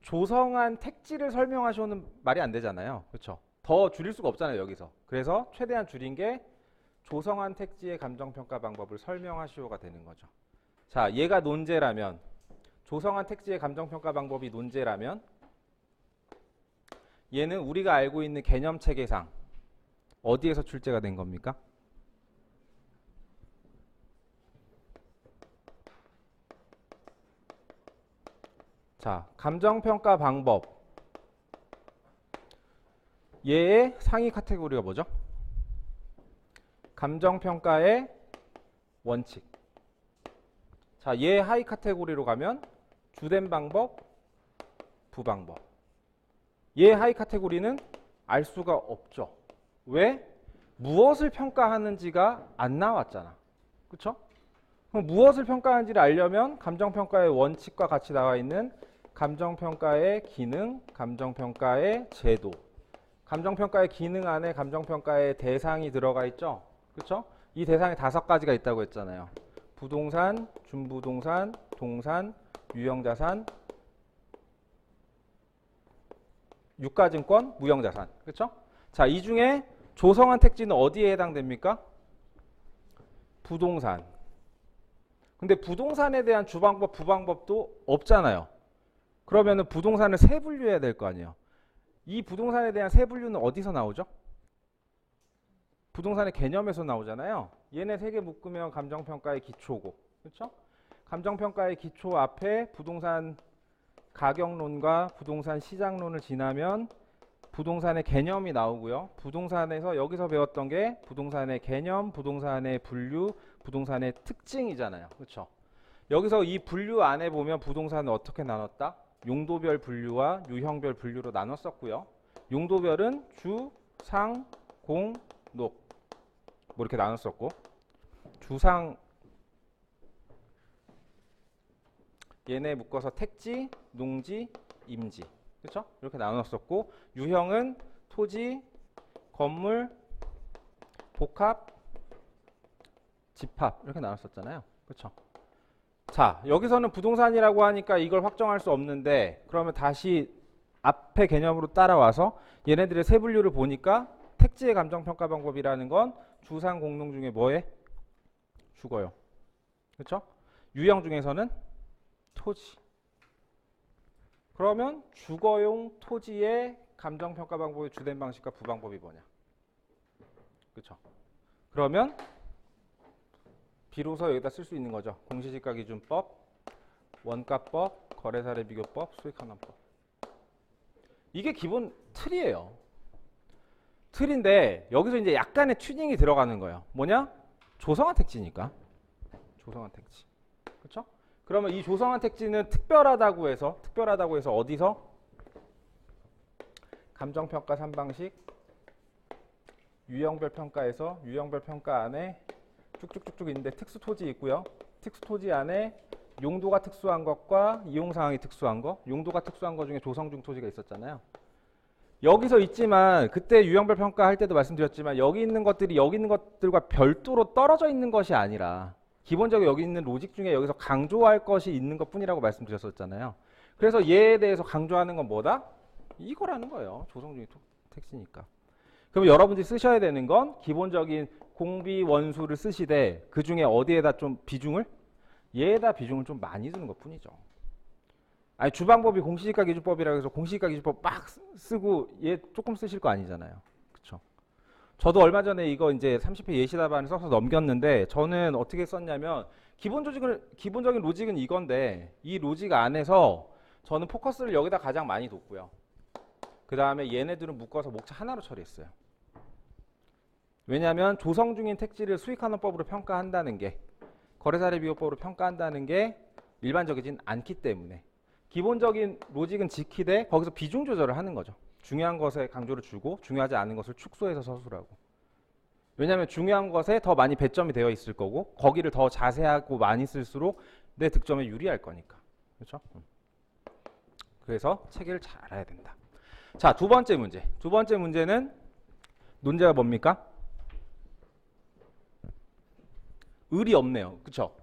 조성한 택지를 설명하시오는 말이 안 되잖아요. 그렇죠? 더 줄일 수가 없잖아요, 여기서. 그래서 최대한 줄인 게 조성한 택지의 감정평가 방법을 설명하시오가 되는 거죠. 자, 얘가 논제라면, 조성한 택지의 감정평가 방법이 논제라면 얘는 우리가 알고 있는 개념 체계상 어디에서 출제가 된 겁니까? 자, 감정평가 방법. 얘의 상위 카테고리가 뭐죠? 감정평가의 원칙. 자, 얘 하위 카테고리로 가면 주된 방법, 부방법. 얘 하위 카테고리는 알 수가 없죠. 왜? 무엇을 평가하는지가 안 나왔잖아. 그쵸? 그럼 무엇을 평가하는지를 알려면 감정평가의 원칙과 같이 나와 있는 감정평가의 기능, 감정평가의 제도. 감정평가의 기능 안에 감정평가의 대상이 들어가 있죠. 그렇죠? 이 대상이 5가지가 있다고 했잖아요. 부동산, 준부동산, 동산, 유형자산, 유가증권, 무형자산. 그렇죠? 자, 이 중에 조성한 택지는 어디에 해당됩니까? 부동산. 근데 부동산에 대한 주방법, 부방법도 없잖아요. 그러면은 부동산을 세 분류해야 될 거 아니에요. 이 부동산에 대한 세 분류는 어디서 나오죠? 부동산의 개념에서 나오잖아요. 얘네 세 개 묶으면 감정평가의 기초고. 그렇죠? 감정평가의 기초 앞에 부동산 가격론과 부동산 시장론을 지나면 부동산의 개념이 나오고요. 부동산에서 여기서 배웠던 게 부동산의 개념, 부동산의 분류, 부동산의 특징이잖아요. 그렇죠? 여기서 이 분류 안에 보면 부동산을 어떻게 나눴다? 용도별 분류와 유형별 분류로 나눴었고요. 용도별은 주, 상, 공, 녹 뭐 이렇게 나눴었고, 주상 얘네 묶어서 택지, 농지, 임지, 그렇죠? 이렇게 나눴었고, 유형은 토지, 건물, 복합, 집합 이렇게 나눴었잖아요. 그렇죠? 자, 여기서는 부동산이라고 하니까 이걸 확정할 수 없는데, 그러면 다시 앞에 개념으로 따라와서 얘네들의 세 분류를 보니까 택지의 감정평가 방법이라는 건 주상 공농 중에 뭐에? 주거용. 그렇죠? 유형 중에서는 토지. 그러면 주거용 토지의 감정평가 방법의 주된 방식과 부방법이 뭐냐? 그렇죠? 그러면 비로소 여기다 쓸 수 있는 거죠. 공시지가기준법, 원가법, 거래사례비교법, 수익환원법. 이게 기본 틀이에요. 틀인데 여기서 이제 약간의 튜닝이 들어가는 거예요. 뭐냐? 조성한 택지니까. 조성한 택지. 그렇죠? 그러면 이 조성한 택지는 특별하다고 해서 어디서? 감정평가 3방식 유형별 평가에서 유형별 평가 안에 쭉쭉쭉쭉 있는데 특수토지 있고요. 특수토지 안에 용도가 특수한 것과 이용사항이 특수한 것, 용도가 특수한 것 중에 조성중 토지가 있었잖아요. 여기서 있지만 그때 유형별 평가할 때도 말씀드렸지만 여기 있는 것들이 여기 있는 것들과 별도로 떨어져 있는 것이 아니라 기본적으로 여기 있는 로직 중에 여기서 강조할 것이 있는 것뿐이라고 말씀드렸었잖아요. 그래서 얘에 대해서 강조하는 건 뭐다? 이거라는 거예요. 조성중의 택지니까. 그럼 여러분들이 쓰셔야 되는 건 기본적인 공비 원수를 쓰시되 그 중에 어디에다 좀 비중을? 얘에다 비중을 좀 많이 두는 것 뿐이죠. 아니 주방법이 공시지가기준법이라고 해서 공시지가기준법 막 쓰고 얘 조금 쓰실 거 아니잖아요. 그렇죠? 저도 얼마 전에 이거 이제 30회 예시답안을 써서 넘겼는데 저는 어떻게 썼냐면 기본적인 로직은 이건데 이 로직 안에서 저는 포커스를 여기다 가장 많이 뒀고요. 그 다음에 얘네들은 묶어서 목차 하나로 처리했어요. 왜냐하면 조성 중인 택지를 수익환원법으로 평가한다는 게 거래사례비교법으로 평가한다는 게 일반적이진 않기 때문에 기본적인 로직은 지키되 거기서 비중 조절을 하는 거죠. 중요한 것에 강조를 주고 중요하지 않은 것을 축소해서 서술하고. 왜냐하면 중요한 것에 더 많이 배점이 되어 있을 거고 거기를 더 자세하고 많이 쓸수록 내 득점에 유리할 거니까. 그렇죠? 그래서 체계를 잘 알아야 된다. 자, 두 번째 문제. 두 번째 문제는 논제가 뭡니까? 을이 없네요. 그렇죠?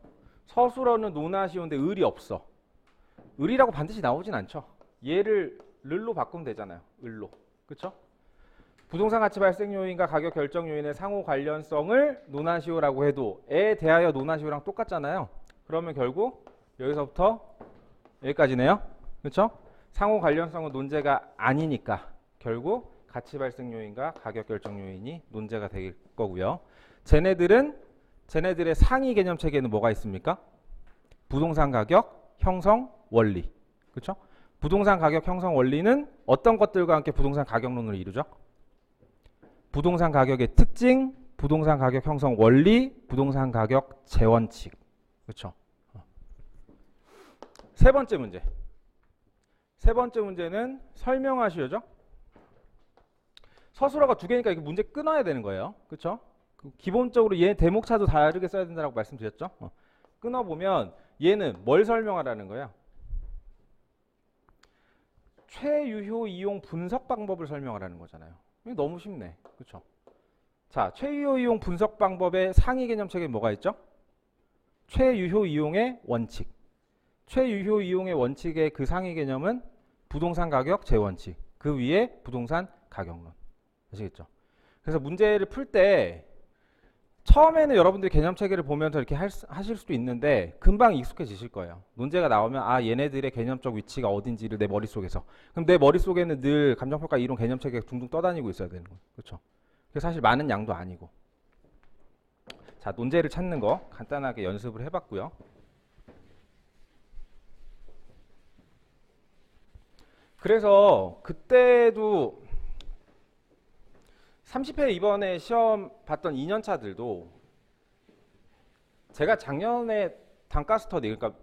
서술어는 논하 쉬운데 을이 없어. 을이라고 반드시 나오진 않죠. 얘를 르로 바꾸면 되잖아요. 을로. 그렇죠? 부동산 가치 발생 요인과 가격 결정 요인의 상호 관련성을 논하시오라고 해도 에 대하여 논하시오랑 똑같잖아요. 그러면 결국 여기서부터 여기까지네요. 그렇죠? 상호 관련성은 논제가 아니니까 결국 가치 발생 요인과 가격 결정 요인이 논제가 될 거고요. 쟤네들의 상위 개념 체계는 뭐가 있습니까? 부동산 가격 형성 원리. 그렇죠? 부동산 가격 형성 원리는 어떤 것들과 함께 부동산 가격론을 이루죠? 부동산 가격의 특징, 부동산 가격 형성 원리, 부동산 가격 재원칙. 그렇죠? 세 번째 문제. 세 번째 문제는 설명하시오죠? 서술어가 두 개니까 이게 문제 끊어야 되는 거예요. 그렇죠? 기본적으로 얘 대목차도 다르게 써야 된다고 말씀드렸죠? 끊어보면 얘는 뭘 설명하라는 거야? 최유효 이용 분석 방법을 설명하라는 거잖아요. 너무 쉽네. 그렇죠? 자, 최유효 이용 분석 방법의 상위 개념 체계에 뭐가 있죠? 최유효 이용의 원칙. 최유효 이용의 원칙의 그 상위 개념은 부동산 가격 재원칙. 그 위에 부동산 가격론. 아시겠죠? 그래서 문제를 풀 때 처음에는 여러분들이 개념 체계를 보면서 이렇게 하실 수도 있는데 금방 익숙해지실 거예요. 문제가 나오면 아 얘네들의 개념적 위치가 어딘지를 내 머릿속에서. 그럼 내 머릿속에는 늘 감정평가 이론 개념 체계가 둥둥 떠다니고 있어야 되는 거예요. 그렇죠? 그래서 사실 많은 양도 아니고. 자, 논제를 찾는 거 간단하게 연습을 해봤고요. 그래서 그때도 30회 이번에 시험 봤던 2년차들도 제가 작년에 단가 스터디, 그러니까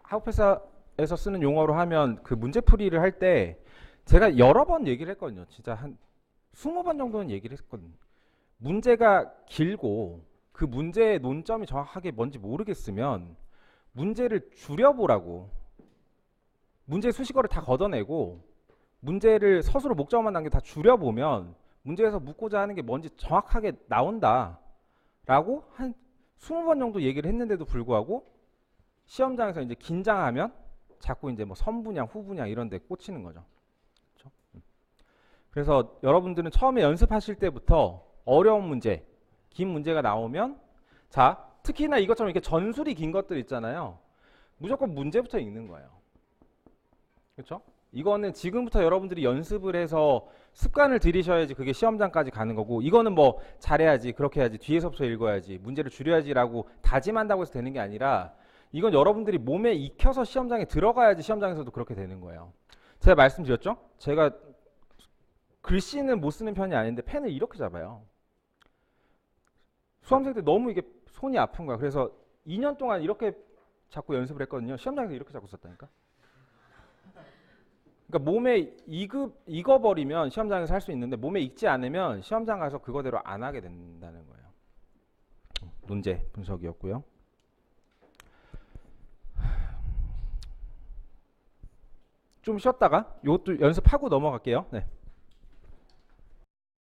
학업회사에서 쓰는 용어로 하면 그 문제풀이를 할 때 제가 여러 번 얘기를 했거든요. 진짜 한 20번 정도는 얘기를 했거든요. 문제가 길고 그 문제의 논점이 정확하게 뭔지 모르겠으면 문제를 줄여보라고. 문제 수식어를 다 걷어내고 문제를 서술어 목적어만 남겨 다 줄여보면 문제에서 묻고자 하는 게 뭔지 정확하게 나온다 라고 한 20번 정도 얘기를 했는데도 불구하고 시험장에서 이제 긴장하면 자꾸 이제 뭐 선분양, 후분양 이런 데 꽂히는 거죠. 그렇죠? 그래서 여러분들은 처음에 연습하실 때부터 어려운 문제, 긴 문제가 나오면 자, 특히나 이것처럼 이렇게 전술이 긴 것들 있잖아요. 무조건 문제부터 읽는 거예요. 그렇죠? 이거는 지금부터 여러분들이 연습을 해서 습관을 들이셔야지 그게 시험장까지 가는 거고, 이거는 뭐 잘해야지, 그렇게 해야지, 뒤에서부터 읽어야지, 문제를 줄여야지라고 다짐한다고 해서 되는 게 아니라 이건 여러분들이 몸에 익혀서 시험장에 들어가야지 시험장에서도 그렇게 되는 거예요. 제가 말씀드렸죠? 제가 글씨는 못 쓰는 편이 아닌데 펜을 이렇게 잡아요. 수험생 때 너무 이게 손이 아픈 거야. 그래서 2년 동안 이렇게 자꾸 연습을 했거든요. 시험장에서 이렇게 자꾸 썼다니까. 그러니까 몸에 익어버리면 시험장에서 할 수 있는데 몸에 익지 않으면 시험장 가서 그거대로 안 하게 된다는 거예요. 논제 분석이었고요. 좀 쉬었다가 이것도 연습하고 넘어갈게요. 네.